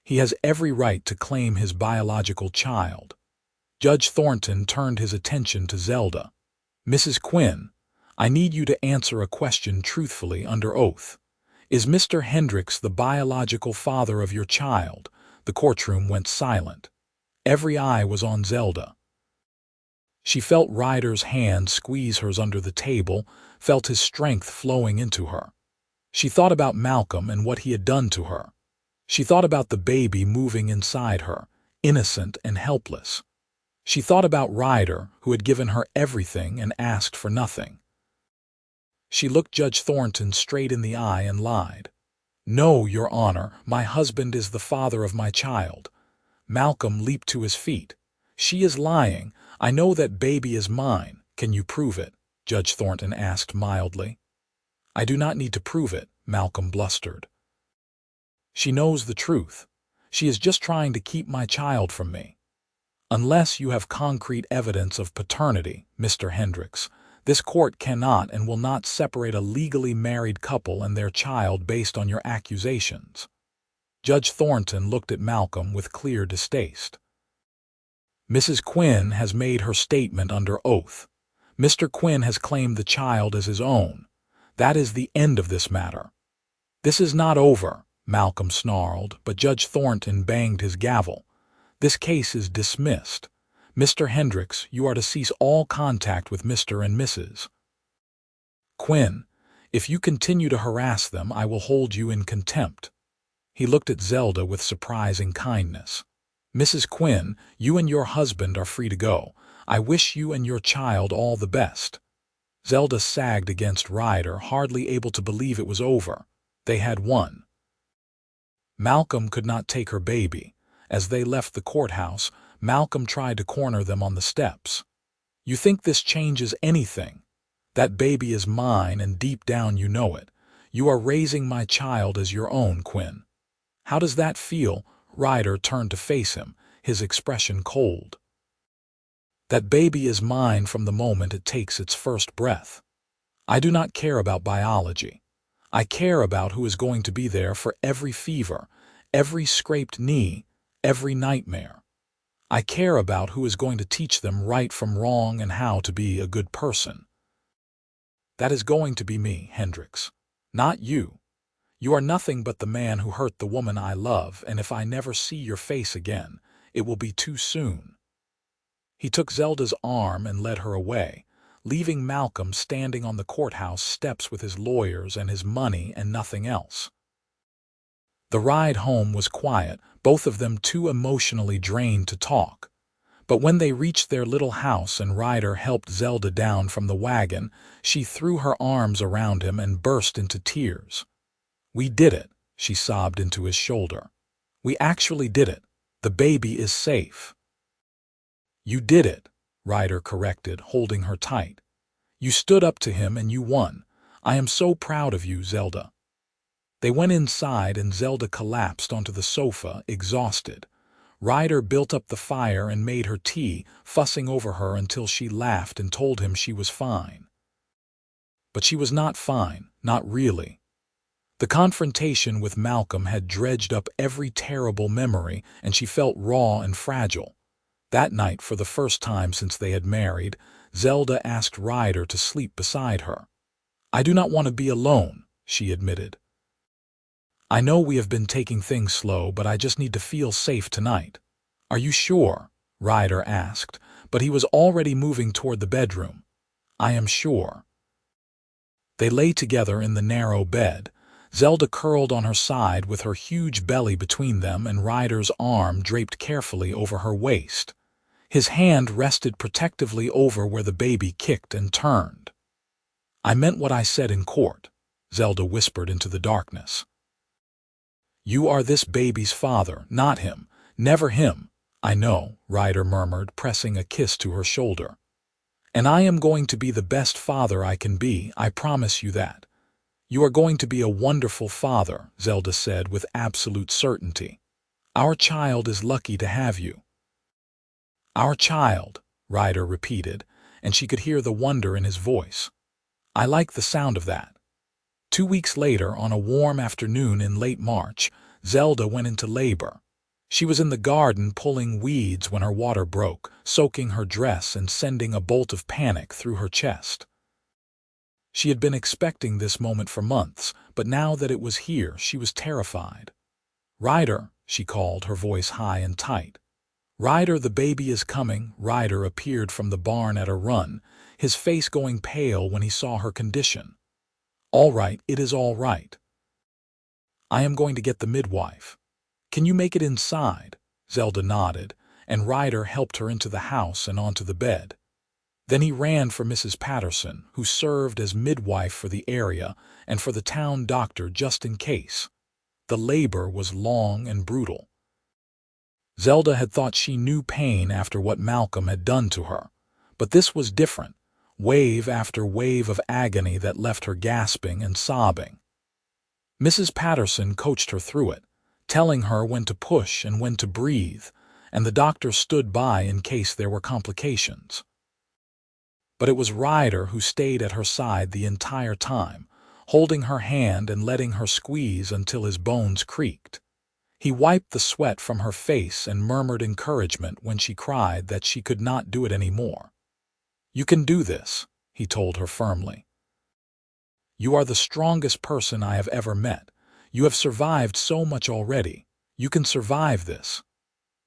He has every right to claim his biological child. Judge Thornton turned his attention to Zelda. Mrs. Quinn, I need you to answer a question truthfully under oath. Is Mr. Hendricks the biological father of your child? The courtroom went silent. Every eye was on Zelda. She felt Ryder's hand squeeze hers under the table, felt his strength flowing into her. She thought about Malcolm and what he had done to her. She thought about the baby moving inside her, innocent and helpless. She thought about Ryder, who had given her everything and asked for nothing. She looked Judge Thornton straight in the eye and lied. No, Your Honor, my husband is the father of my child. Malcolm leaped to his feet. She is lying. I know that baby is mine. Can you prove it? Judge Thornton asked mildly. I do not need to prove it, Malcolm blustered. She knows the truth. She is just trying to keep my child from me. Unless you have concrete evidence of paternity, Mr. Hendricks, this court cannot and will not separate a legally married couple and their child based on your accusations. Judge Thornton looked at Malcolm with clear distaste. Mrs. Quinn has made her statement under oath. Mr. Quinn has claimed the child as his own. That is the end of this matter. This is not over, Malcolm snarled, but Judge Thornton banged his gavel. This case is dismissed. Mr. Hendricks, you are to cease all contact with Mr. and Mrs. Quinn. If you continue to harass them, I will hold you in contempt. He looked at Zelda with surprising kindness. Mrs. Quinn, you and your husband are free to go. I wish you and your child all the best. Zelda sagged against Ryder, hardly able to believe it was over. They had won. Malcolm could not take her baby. As they left the courthouse, Malcolm tried to corner them on the steps. You think this changes anything? That baby is mine, and deep down you know it. You are raising my child as your own, Quinn. How does that feel? Ryder turned to face him, his expression cold. That baby is mine from the moment it takes its first breath. I do not care about biology. I care about who is going to be there for every fever, every scraped knee, every nightmare. I care about who is going to teach them right from wrong and how to be a good person. That is going to be me, Hendricks, not you. You are nothing but the man who hurt the woman I love, and if I never see your face again, it will be too soon. He took Zelda's arm and led her away, leaving Malcolm standing on the courthouse steps with his lawyers and his money and nothing else. The ride home was quiet, both of them too emotionally drained to talk. But when they reached their little house and Ryder helped Zelda down from the wagon, she threw her arms around him and burst into tears. We did it, she sobbed into his shoulder. We actually did it. The baby is safe. You did it, Ryder corrected, holding her tight. You stood up to him and you won. I am so proud of you, Zelda. They went inside and Zelda collapsed onto the sofa, exhausted. Ryder built up the fire and made her tea, fussing over her until she laughed and told him she was fine. But she was not fine, not really. The confrontation with Malcolm had dredged up every terrible memory, and she felt raw and fragile. That night, for the first time since they had married, Zelda asked Ryder to sleep beside her. "I do not want to be alone," she admitted. "I know we have been taking things slow, but I just need to feel safe tonight." "Are you sure?" Ryder asked, but he was already moving toward the bedroom. "I am sure." They lay together in the narrow bed, Zelda curled on her side with her huge belly between them and Ryder's arm draped carefully over her waist. His hand rested protectively over where the baby kicked and turned. "I meant what I said in court," Zelda whispered into the darkness. "You are this baby's father, not him. Never him." "I know," Ryder murmured, pressing a kiss to her shoulder. "And I am going to be the best father I can be, I promise you that." "You are going to be a wonderful father," Zelda said with absolute certainty. "Our child is lucky to have you." "Our child," Ryder repeated, and she could hear the wonder in his voice. "I like the sound of that." 2 weeks later, on a warm afternoon in late March, Zelda went into labor. She was in the garden pulling weeds when her water broke, soaking her dress and sending a bolt of panic through her chest. She had been expecting this moment for months, but now that it was here, she was terrified. "Ryder," she called, her voice high and tight. "Ryder, the baby is coming." Ryder appeared from the barn at a run, his face going pale when he saw her condition. "All right, it is all right. I am going to get the midwife. Can you make it inside?" Zelda nodded, and Ryder helped her into the house and onto the bed. Then he ran for Mrs. Patterson, who served as midwife for the area and for the town doctor just in case. The labor was long and brutal. Zelda had thought she knew pain after what Malcolm had done to her, but this was different, wave after wave of agony that left her gasping and sobbing. Mrs. Patterson coached her through it, telling her when to push and when to breathe, and the doctor stood by in case there were complications. But it was Ryder who stayed at her side the entire time, holding her hand and letting her squeeze until his bones creaked. He wiped the sweat from her face and murmured encouragement when she cried that she could not do it anymore. "You can do this," he told her firmly. "You are the strongest person I have ever met. You have survived so much already. You can survive this."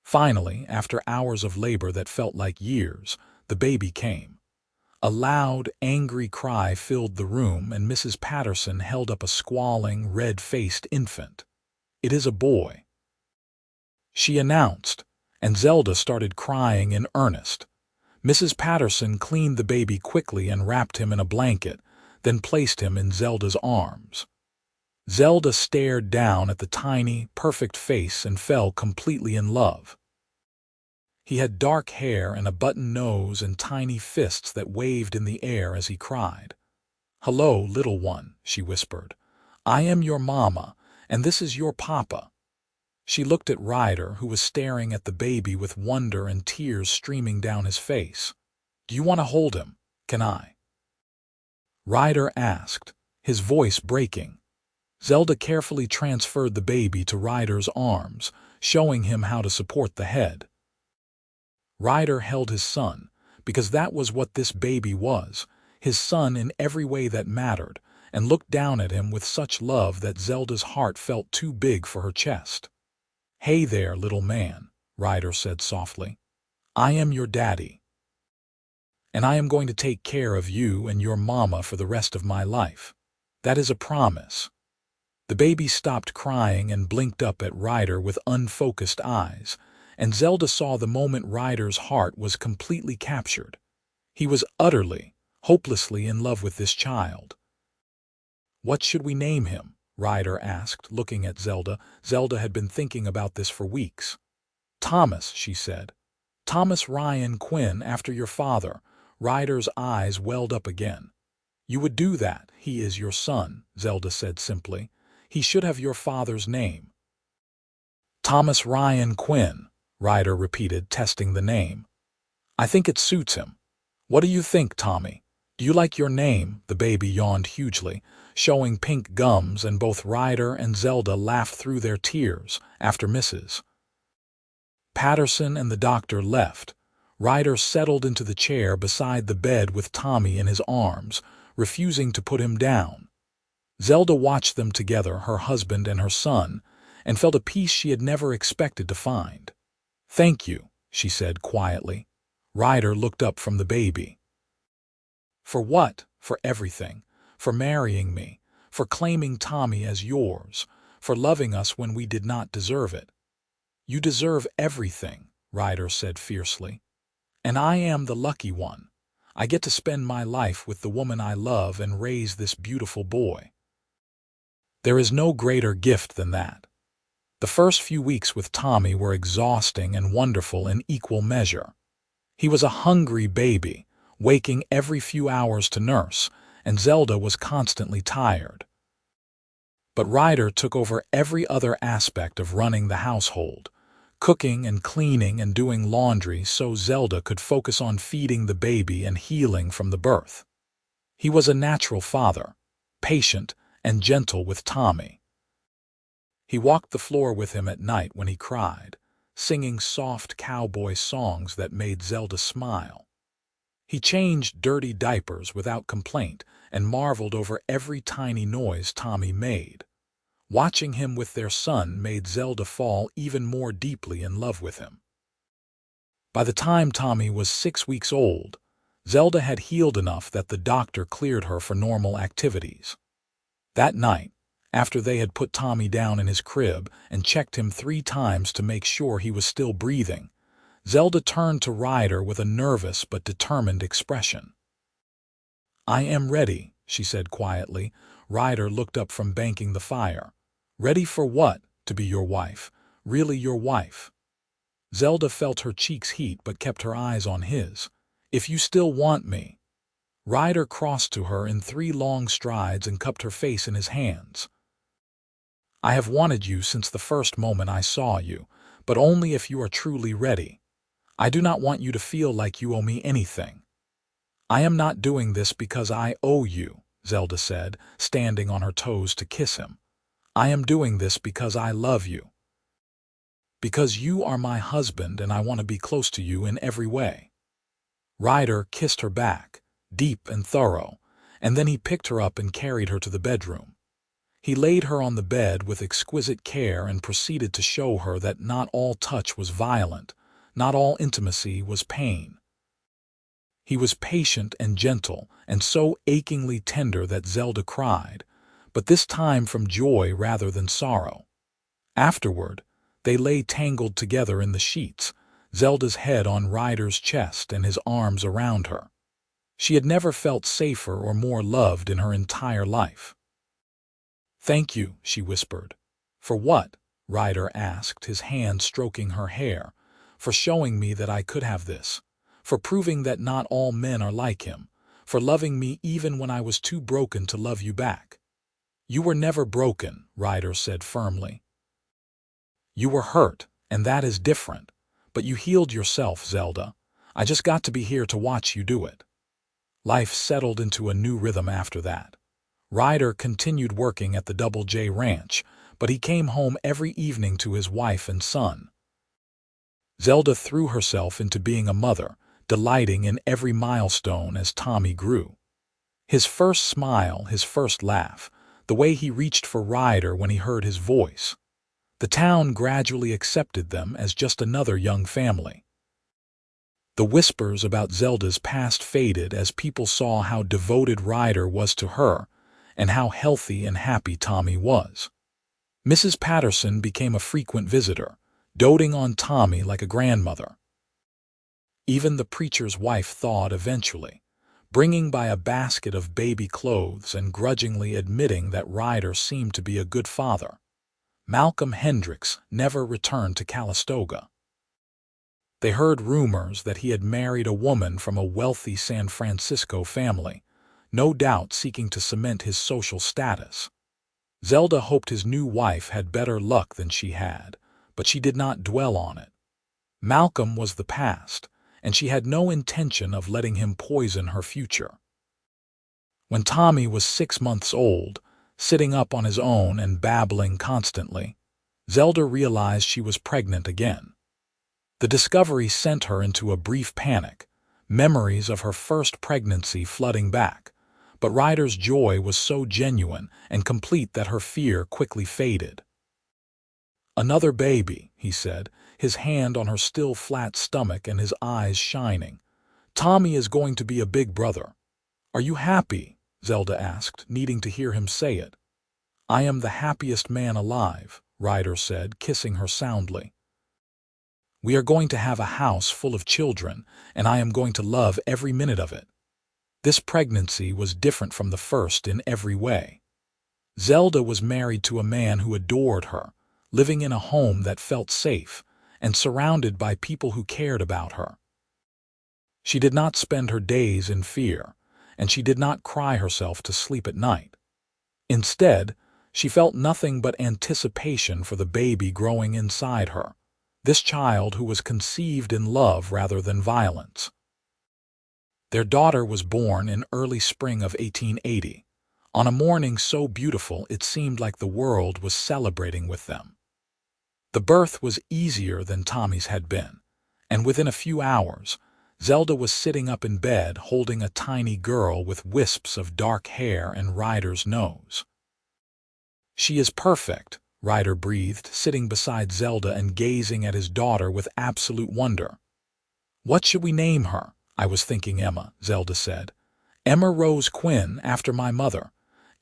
Finally, after hours of labor that felt like years, the baby came. A loud, angry cry filled the room, and Mrs. Patterson held up a squalling, red-faced infant. "It is a boy," she announced, and Zelda started crying in earnest. Mrs. Patterson cleaned the baby quickly and wrapped him in a blanket, then placed him in Zelda's arms. Zelda stared down at the tiny, perfect face and fell completely in love. He had dark hair and a button nose and tiny fists that waved in the air as he cried. "Hello, little one," she whispered. "I am your mama, and this is your papa." She looked at Ryder, who was staring at the baby with wonder and tears streaming down his face. "Do you want to hold him? Can I?" Ryder asked, his voice breaking. Zelda carefully transferred the baby to Ryder's arms, showing him how to support the head. Ryder held his son, because that was what this baby was, his son in every way that mattered, and looked down at him with such love that Zelda's heart felt too big for her chest. "Hey there, little man," Ryder said softly. "I am your daddy, and I am going to take care of you and your mama for the rest of my life. That is a promise." The baby stopped crying and blinked up at Ryder with unfocused eyes, and Zelda saw the moment Ryder's heart was completely captured. He was utterly, hopelessly in love with this child. "What should we name him?" Ryder asked, looking at Zelda. Zelda had been thinking about this for weeks. "Thomas," she said. "Thomas Ryan Quinn, after your father." Ryder's eyes welled up again. "You would do that. He is your son," Zelda said simply. He should have your father's name." "Thomas Ryan Quinn," Ryder repeated, testing the name. "I think it suits him. What do you think, Tommy? Do you like your name?" The baby yawned hugely, showing pink gums, and both Ryder and Zelda laughed through their tears after Mrs. Patterson and the doctor left. Ryder settled into the chair beside the bed with Tommy in his arms, refusing to put him down. Zelda watched them together, her husband and her son, and felt a peace she had never expected to find. "Thank you," she said quietly. Ryder looked up from the baby. "For what?" "For everything. For marrying me. For claiming Tommy as yours. For loving us when we did not deserve it." "You deserve everything," Ryder said fiercely. "And I am the lucky one. I get to spend my life with the woman I love and raise this beautiful boy. There is no greater gift than that." The first few weeks with Tommy were exhausting and wonderful in equal measure. He was a hungry baby, waking every few hours to nurse, and Zelda was constantly tired. But Ryder took over every other aspect of running the household, cooking and cleaning and doing laundry so Zelda could focus on feeding the baby and healing from the birth. He was a natural father, patient and gentle with Tommy. He walked the floor with him at night when he cried, singing soft cowboy songs that made Zelda smile. He changed dirty diapers without complaint and marveled over every tiny noise Tommy made. Watching him with their son made Zelda fall even more deeply in love with him. By the time Tommy was 6 weeks old, Zelda had healed enough that the doctor cleared her for normal activities. That night, after they had put Tommy down in his crib and checked him 3 times to make sure he was still breathing, Zelda turned to Ryder with a nervous but determined expression. "I am ready," she said quietly. Ryder looked up from banking the fire. "Ready for what?" "To be your wife. Really your wife." Zelda felt her cheeks heat but kept her eyes on his. "If you still want me." Ryder crossed to her in 3 long strides and cupped her face in his hands. "I have wanted you since the first moment I saw you, but only if you are truly ready. I do not want you to feel like you owe me anything." "I am not doing this because I owe you," Zelda said, standing on her toes to kiss him. "I am doing this because I love you. Because you are my husband and I want to be close to you in every way." Ryder kissed her back, deep and thorough, and then he picked her up and carried her to the bedroom. He laid her on the bed with exquisite care and proceeded to show her that not all touch was violent, not all intimacy was pain. He was patient and gentle, and so achingly tender that Zelda cried, but this time from joy rather than sorrow. Afterward, they lay tangled together in the sheets, Zelda's head on Ryder's chest and his arms around her. She had never felt safer or more loved in her entire life. "Thank you," she whispered. "For what?" Ryder asked, his hand stroking her hair. "For showing me that I could have this. For proving that not all men are like him. For loving me even when I was too broken to love you back." "You were never broken," Ryder said firmly. "You were hurt, and that is different. But you healed yourself, Zelda. I just got to be here to watch you do it." Life settled into a new rhythm after that. Ryder continued working at the Double J Ranch, but he came home every evening to his wife and son. Zelda threw herself into being a mother, delighting in every milestone as Tommy grew. His first smile, his first laugh, the way he reached for Ryder when he heard his voice. The town gradually accepted them as just another young family. The whispers about Zelda's past faded as people saw how devoted Ryder was to her and how healthy and happy Tommy was. Mrs. Patterson became a frequent visitor, doting on Tommy like a grandmother. Even the preacher's wife thawed eventually, bringing by a basket of baby clothes and grudgingly admitting that Ryder seemed to be a good father. Malcolm Hendricks never returned to Calistoga. They heard rumors that he had married a woman from a wealthy San Francisco family, no doubt seeking to cement his social status. Zelda hoped his new wife had better luck than she had, but she did not dwell on it. Malcolm was the past, and she had no intention of letting him poison her future. When Tommy was 6 months old, sitting up on his own and babbling constantly, Zelda realized she was pregnant again. The discovery sent her into a brief panic, memories of her first pregnancy flooding back, but Ryder's joy was so genuine and complete that her fear quickly faded. "Another baby," he said, his hand on her still flat stomach and his eyes shining. "Tommy is going to be a big brother." "Are you happy?" Zelda asked, needing to hear him say it. "I am the happiest man alive," Ryder said, kissing her soundly. "We are going to have a house full of children, and I am going to love every minute of it." This pregnancy was different from the first in every way. Zelda was married to a man who adored her, living in a home that felt safe, and surrounded by people who cared about her. She did not spend her days in fear, and she did not cry herself to sleep at night. Instead, she felt nothing but anticipation for the baby growing inside her, this child who was conceived in love rather than violence. Their daughter was born in early spring of 1880, on a morning so beautiful it seemed like the world was celebrating with them. The birth was easier than Tommy's had been, and within a few hours, Zelda was sitting up in bed holding a tiny girl with wisps of dark hair and Ryder's nose. "She is perfect," Ryder breathed, sitting beside Zelda and gazing at his daughter with absolute wonder. "What should we name her?" "I was thinking Emma," Zelda said. "Emma Rose Quinn, after my mother."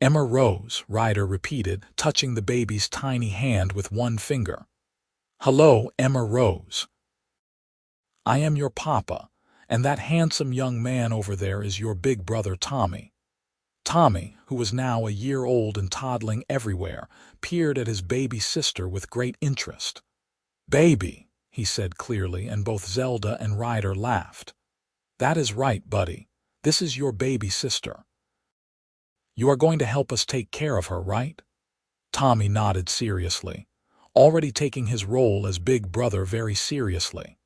"Emma Rose," Ryder repeated, touching the baby's tiny hand with one finger. "Hello, Emma Rose. I am your papa, and that handsome young man over there is your big brother Tommy." Tommy, who was now a year old and toddling everywhere, peered at his baby sister with great interest. "Baby," he said clearly, and both Zelda and Ryder laughed. "That is right, buddy. This is your baby sister. You are going to help us take care of her, right?" Tommy nodded seriously, already taking his role as big brother very seriously.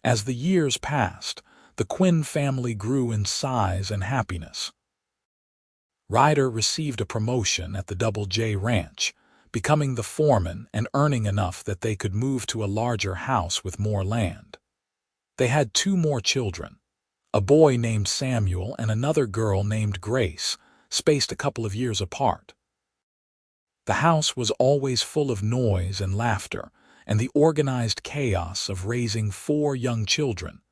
As the years passed, the Quinn family grew in size and happiness. Ryder received a promotion at the Double J Ranch, becoming the foreman and earning enough that they could move to a larger house with more land. They had 2 more children, a boy named Samuel and another girl named Grace, spaced a couple of years apart. The house was always full of noise and laughter, and the organized chaos of raising 4 young children.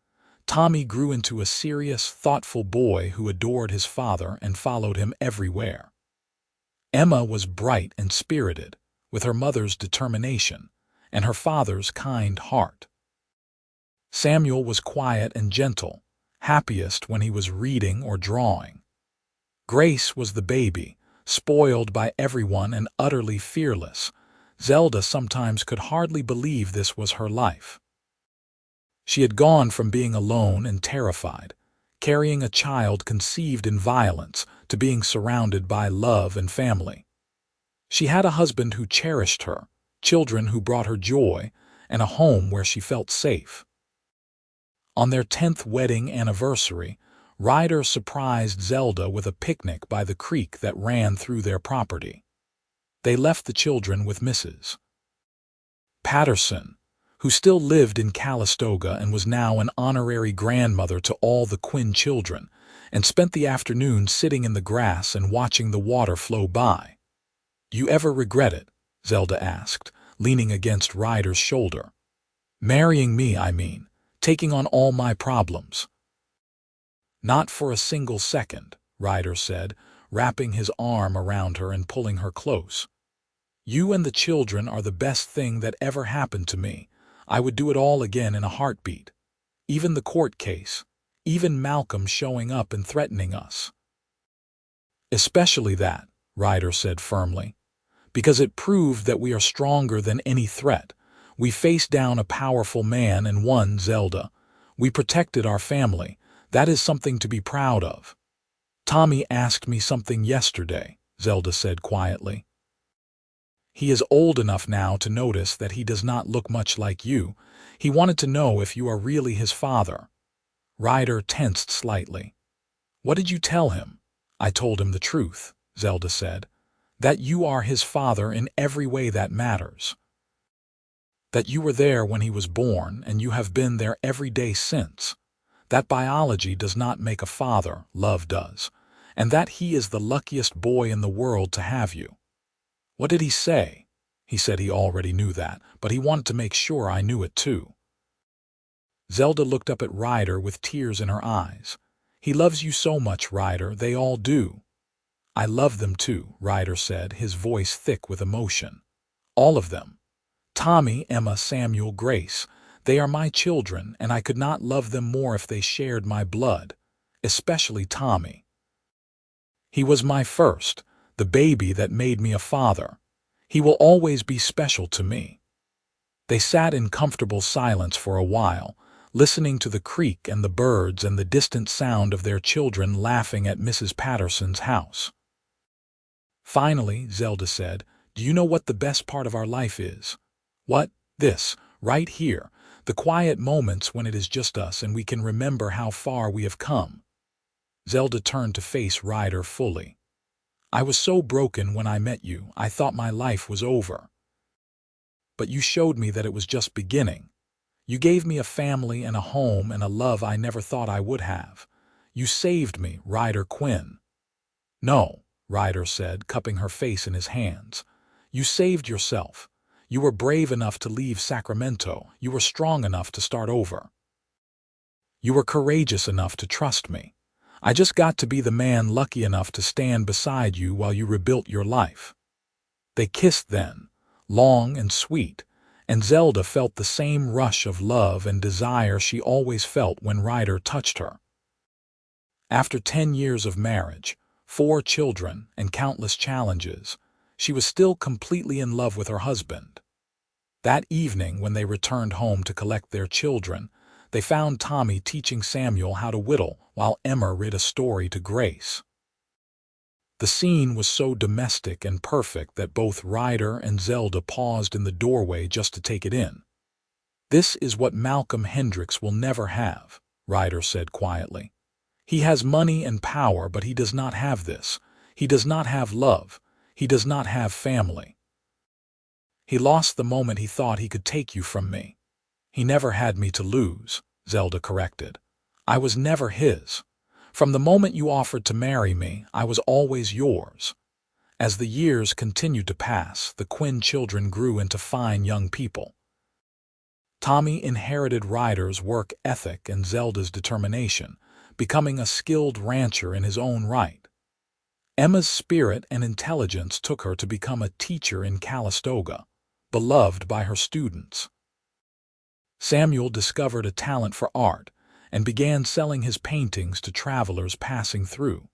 Tommy grew into a serious, thoughtful boy who adored his father and followed him everywhere. Emma was bright and spirited, with her mother's determination and her father's kind heart. Samuel was quiet and gentle, happiest when he was reading or drawing. Grace was the baby, spoiled by everyone and utterly fearless. Zelda sometimes could hardly believe this was her life. She had gone from being alone and terrified, carrying a child conceived in violence, to being surrounded by love and family. She had a husband who cherished her, children who brought her joy, and a home where she felt safe. On their 10th wedding anniversary, Ryder surprised Zelda with a picnic by the creek that ran through their property. They left the children with Mrs. Patterson, who still lived in Calistoga and was now an honorary grandmother to all the Quinn children, and spent the afternoon sitting in the grass and watching the water flow by. "You ever regret it?" Zelda asked, leaning against Ryder's shoulder. "Marrying me, I mean, taking on all my problems." "Not for a single second," Ryder said, wrapping his arm around her and pulling her close. "You and the children are the best thing that ever happened to me. I would do it all again in a heartbeat. Even the court case, even Malcolm showing up and threatening us." "Especially that," Ryder said firmly, "because it proved that we are stronger than any threat. We faced down a powerful man and won, Zelda. We protected our family. That is something to be proud of." "Tommy asked me something yesterday," Zelda said quietly. He is old enough now to notice that he does not look much like you. He wanted to know if you are really his father." Ryder tensed slightly. "What did you tell him?" "I told him the truth," Zelda said. "That you are his father in every way that matters. That you were there when he was born, and you have been there every day since. That biology does not make a father, love does. And that he is the luckiest boy in the world to have you." "What did he say?" "He said he already knew that, but he wanted to make sure I knew it too." Zelda looked up at Ryder with tears in her eyes. "He loves you so much, Ryder, they all do." "I love them too," Ryder said, his voice thick with emotion. "All of them. Tommy, Emma, Samuel, Grace. They are my children, and I could not love them more if they shared my blood. Especially Tommy. He was my first, the baby that made me a father. He will always be special to me." They sat in comfortable silence for a while, listening to the creek and the birds and the distant sound of their children laughing at Mrs. Patterson's house. Finally, Zelda said, "Do you know what the best part of our life is?" "What?" "This, right here, the quiet moments when it is just us and we can remember how far we have come." Zelda turned to face Ryder fully. "I was so broken when I met you, I thought my life was over. But you showed me that it was just beginning. You gave me a family and a home and a love I never thought I would have. You saved me, Ryder Quinn." "No," Ryder said, cupping her face in his hands. "You saved yourself. You were brave enough to leave Sacramento. You were strong enough to start over. You were courageous enough to trust me. I just got to be the man lucky enough to stand beside you while you rebuilt your life." They kissed then, long and sweet, and Zelda felt the same rush of love and desire she always felt when Ryder touched her. After 10 years of marriage, 4 children, and countless challenges, she was still completely in love with her husband. That evening, when they returned home to collect their children, they found Tommy teaching Samuel how to whittle while Emma read a story to Grace. The scene was so domestic and perfect that both Ryder and Zelda paused in the doorway just to take it in. "This is what Malcolm Hendricks will never have," Ryder said quietly. "He has money and power, but he does not have this. He does not have love. He does not have family. He lost the moment he thought he could take you from me." "He never had me to lose," Zelda corrected. "I was never his. From the moment you offered to marry me, I was always yours." As the years continued to pass, the Quinn children grew into fine young people. Tommy inherited Ryder's work ethic and Zelda's determination, becoming a skilled rancher in his own right. Emma's spirit and intelligence took her to become a teacher in Calistoga, beloved by her students. Samuel discovered a talent for art and began selling his paintings to travelers passing through.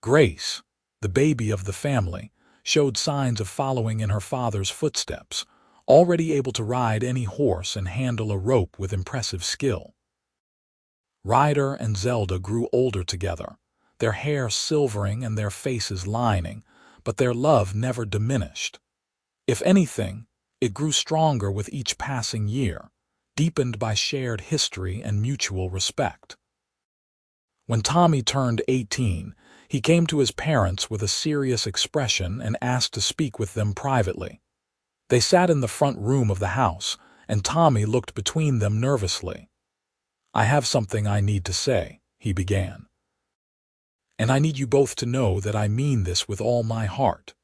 Grace, the baby of the family, showed signs of following in her father's footsteps, already able to ride any horse and handle a rope with impressive skill. Ryder and Zelda grew older together, their hair silvering and their faces lining, but their love never diminished. If anything, it grew stronger with each passing year, deepened by shared history and mutual respect. When Tommy turned 18, he came to his parents with a serious expression and asked to speak with them privately. They sat in the front room of the house, and Tommy looked between them nervously. "I have something I need to say," he began. "And I need you both to know that I mean this with all my heart."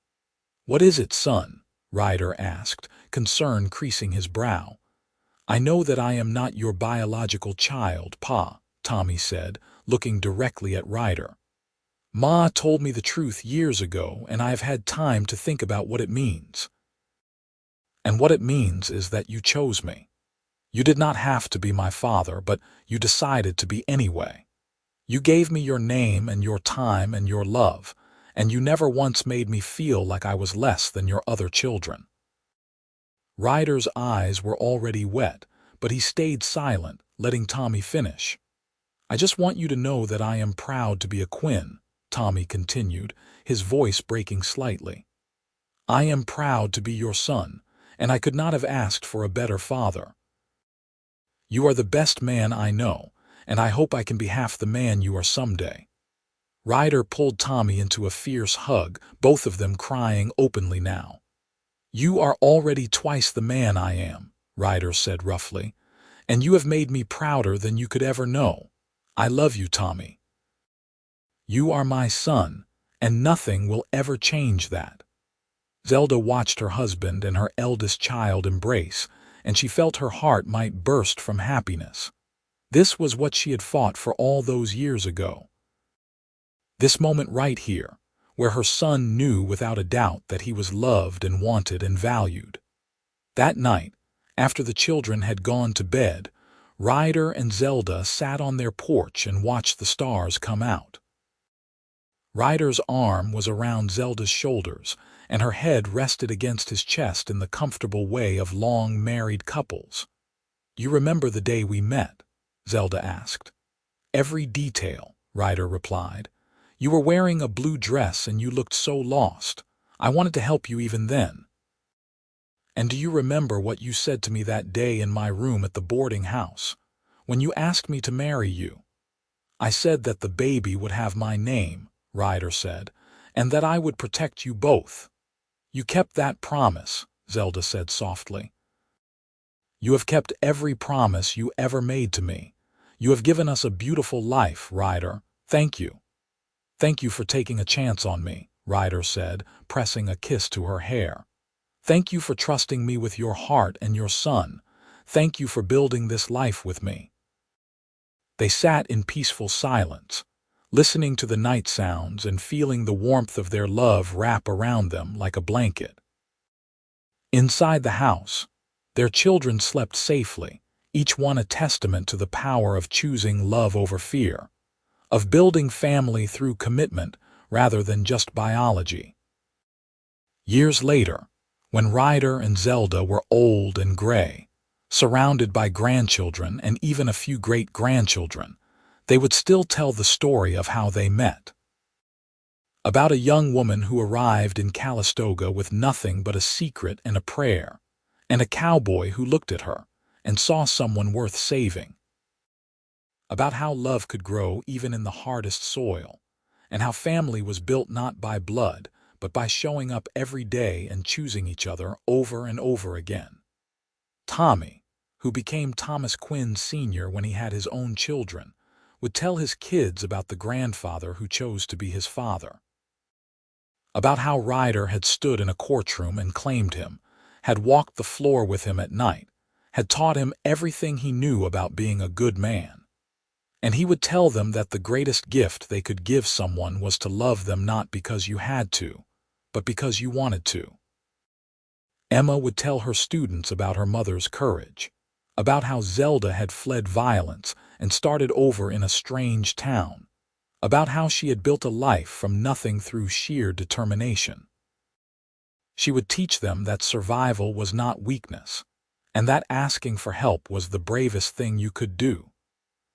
"What is it, son?" Ryder asked, concern creasing his brow. "I know that I am not your biological child, Pa," Tommy said, looking directly at Ryder. "Ma told me the truth years ago, and I have had time to think about what it means. And what it means is that you chose me. You did not have to be my father, but you decided to be anyway. You gave me your name and your time and your love, and you never once made me feel like I was less than your other children." Ryder's eyes were already wet, but he stayed silent, letting Tommy finish. "I just want you to know that I am proud to be a Quinn," Tommy continued, his voice breaking slightly. I am proud to be your son, and I could not have asked for a better father. You are the best man I know, and I hope I can be half the man you are someday." Ryder pulled Tommy into a fierce hug, both of them crying openly now. "You are already twice the man I am," Ryder said roughly, "and you have made me prouder than you could ever know. I love you, Tommy. You are my son, and nothing will ever change that." Zelda watched her husband and her eldest child embrace, and she felt her heart might burst from happiness. This was what she had fought for all those years ago. This moment right here, where her son knew without a doubt that he was loved and wanted and valued. That night, after the children had gone to bed, Ryder and Zelda sat on their porch and watched the stars come out. Ryder's arm was around Zelda's shoulders, and her head rested against his chest in the comfortable way of long married couples. "You remember the day we met?" Zelda asked. "Every detail," Ryder replied. "You were wearing a blue dress and you looked so lost. I wanted to help you even then. And do you remember what you said to me that day in my room at the boarding house, when you asked me to marry you? I said that the baby would have my name," Ryder said, "and that I would protect you both." "You kept that promise," Zelda said softly. "You have kept every promise you ever made to me. You have given us a beautiful life, Ryder. Thank you." "Thank you for taking a chance on me," Ryder said, pressing a kiss to her hair. "Thank you for trusting me with your heart and your son. Thank you for building this life with me." They sat in peaceful silence, listening to the night sounds and feeling the warmth of their love wrap around them like a blanket. Inside the house, their children slept safely, each one a testament to the power of choosing love over fear, of building family through commitment rather than just biology. Years later, when Ryder and Zelda were old and gray, surrounded by grandchildren and even a few great-grandchildren, they would still tell the story of how they met. About a young woman who arrived in Calistoga with nothing but a secret and a prayer, and a cowboy who looked at her and saw someone worth saving. About how love could grow even in the hardest soil, and how family was built not by blood, but by showing up every day and choosing each other over and over again. Tommy, who became Thomas Quinn Sr. when he had his own children, would tell his kids about the grandfather who chose to be his father. About how Ryder had stood in a courtroom and claimed him, had walked the floor with him at night, had taught him everything he knew about being a good man. And he would tell them that the greatest gift they could give someone was to love them not because you had to, but because you wanted to. Emma would tell her students about her mother's courage, about how Zelda had fled violence and started over in a strange town, about how she had built a life from nothing through sheer determination. She would teach them that survival was not weakness, and that asking for help was the bravest thing you could do.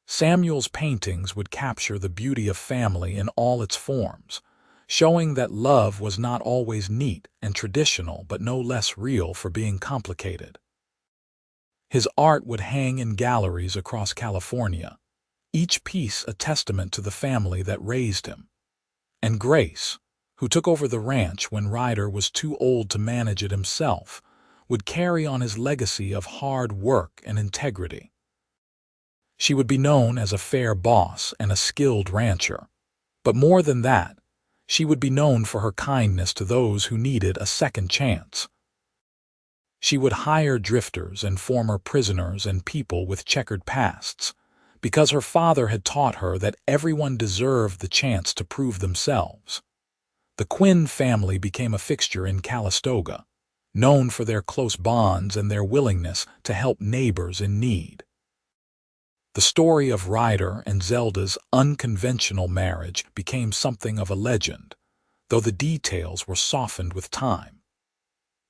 Samuel's paintings would capture the beauty of family in all its forms, showing that love was not always neat and traditional but no less real for being complicated. His art would hang in galleries across California, each piece a testament to the family that raised him. And Grace, who took over the ranch when Ryder was too old to manage it himself, would carry on his legacy of hard work and integrity. She would be known as a fair boss and a skilled rancher, but more than that, she would be known for her kindness to those who needed a second chance. She would hire drifters and former prisoners and people with checkered pasts, because her father had taught her that everyone deserved the chance to prove themselves. The Quinn family became a fixture in Calistoga, known for their close bonds and their willingness to help neighbors in need. The story of Ryder and Zelda's unconventional marriage became something of a legend, though the details were softened with time.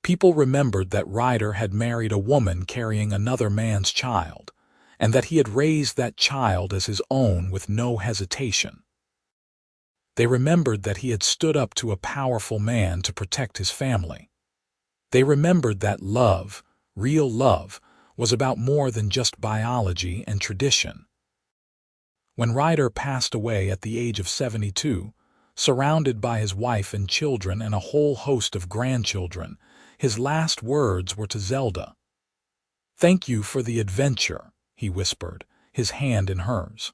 People remembered that Ryder had married a woman carrying another man's child, and that he had raised that child as his own with no hesitation. They remembered that he had stood up to a powerful man to protect his family, They remembered that love, real love, was about more than just biology and tradition. When Ryder passed away at the age of 72, surrounded by his wife and children and a whole host of grandchildren, his last words were to Zelda. "Thank you for the adventure," he whispered, his hand in hers.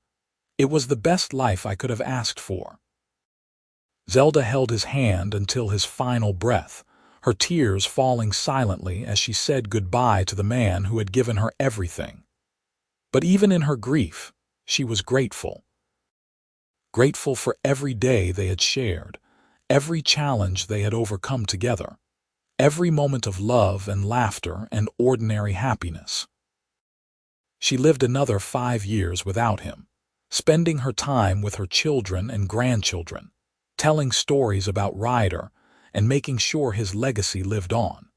"It was the best life I could have asked for." Zelda held his hand until his final breath, her tears falling silently as she said goodbye to the man who had given her everything. But even in her grief, she was grateful. Grateful for every day they had shared, every challenge they had overcome together, every moment of love and laughter and ordinary happiness. She lived another 5 years without him, spending her time with her children and grandchildren, telling stories about Ryder and making sure his legacy lived on.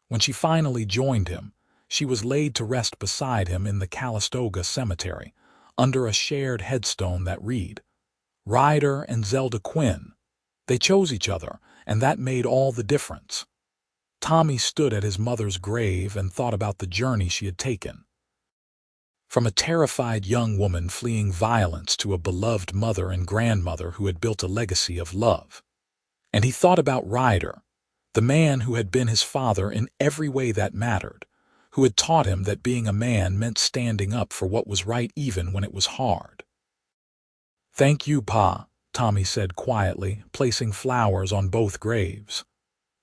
When she finally joined him, she was laid to rest beside him in the Calistoga cemetery, under a shared headstone that read, "Ryder and Zelda Quinn. They chose each other, and that made all the difference." Tommy stood at his mother's grave and thought about the journey she had taken. From a terrified young woman fleeing violence to a beloved mother and grandmother who had built a legacy of love. And he thought about Ryder, the man who had been his father in every way that mattered, who had taught him that being a man meant standing up for what was right even when it was hard. "Thank you, Pa," Tommy said quietly, placing flowers on both graves.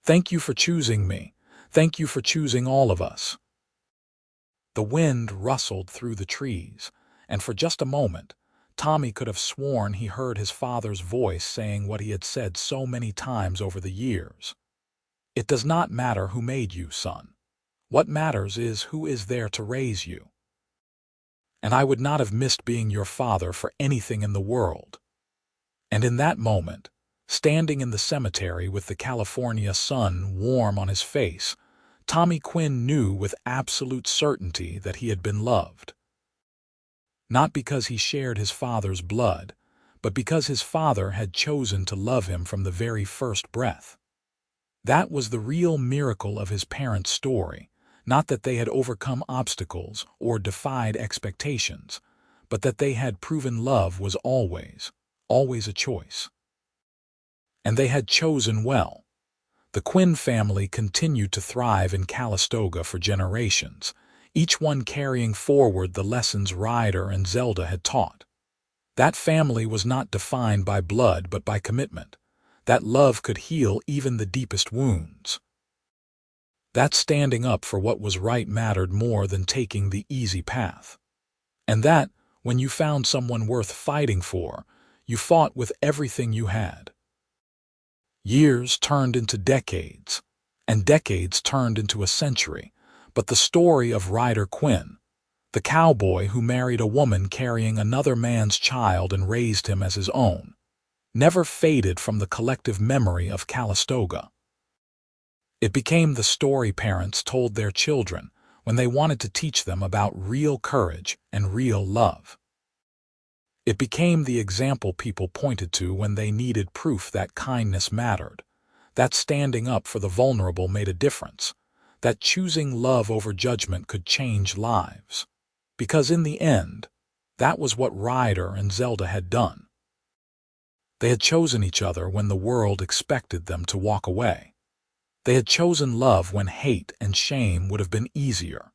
"Thank you for choosing me. Thank you for choosing all of us." The wind rustled through the trees, and for just a moment, Tommy could have sworn he heard his father's voice saying what he had said so many times over the years. "It does not matter who made you, son. What matters is who is there to raise you. And I would not have missed being your father for anything in the world." And in that moment, standing in the cemetery with the California sun warm on his face, Tommy Quinn knew with absolute certainty that he had been loved. Not because he shared his father's blood, but because his father had chosen to love him from the very first breath. That was the real miracle of his parents' story, not that they had overcome obstacles or defied expectations, but that they had proven love was always a choice. And they had chosen well. The Quinn family continued to thrive in Calistoga for generations, each one carrying forward the lessons Ryder and Zelda had taught. That family was not defined by blood but by commitment. That love could heal even the deepest wounds. That standing up for what was right mattered more than taking the easy path. And that, when you found someone worth fighting for, you fought with everything you had. Years turned into decades, and decades turned into a century, but the story of Ryder Quinn, the cowboy who married a woman carrying another man's child and raised him as his own, never faded from the collective memory of Calistoga. It became the story parents told their children when they wanted to teach them about real courage and real love. It became the example people pointed to when they needed proof that kindness mattered, that standing up for the vulnerable made a difference, that choosing love over judgment could change lives. Because in the end, that was what Ryder and Zelda had done. They had chosen each other when the world expected them to walk away. They had chosen love when hate and shame would have been easier.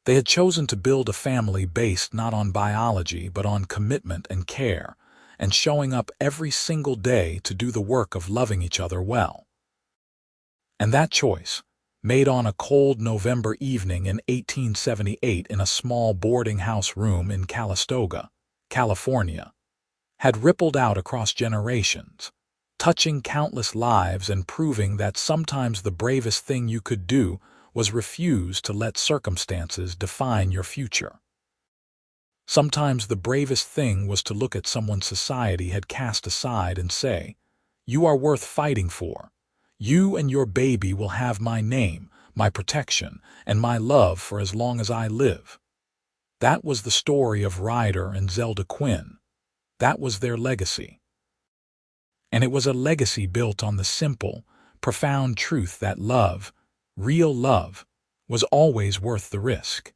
They had chosen to build a family based not on biology but on commitment and care, and showing up every single day to do the work of loving each other well. And that choice, made on a cold November evening in 1878 in a small boarding house room in Calistoga, California, had rippled out across generations, touching countless lives and proving that sometimes the bravest thing you could do was refuse to let circumstances define your future. Sometimes the bravest thing was to look at someone society had cast aside and say, "You are worth fighting for. You and your baby will have my name, my protection, and my love for as long as I live." That was the story of Ryder and Zelda Quinn. That was their legacy. And it was a legacy built on the simple, profound truth that love, real love, was always worth the risk.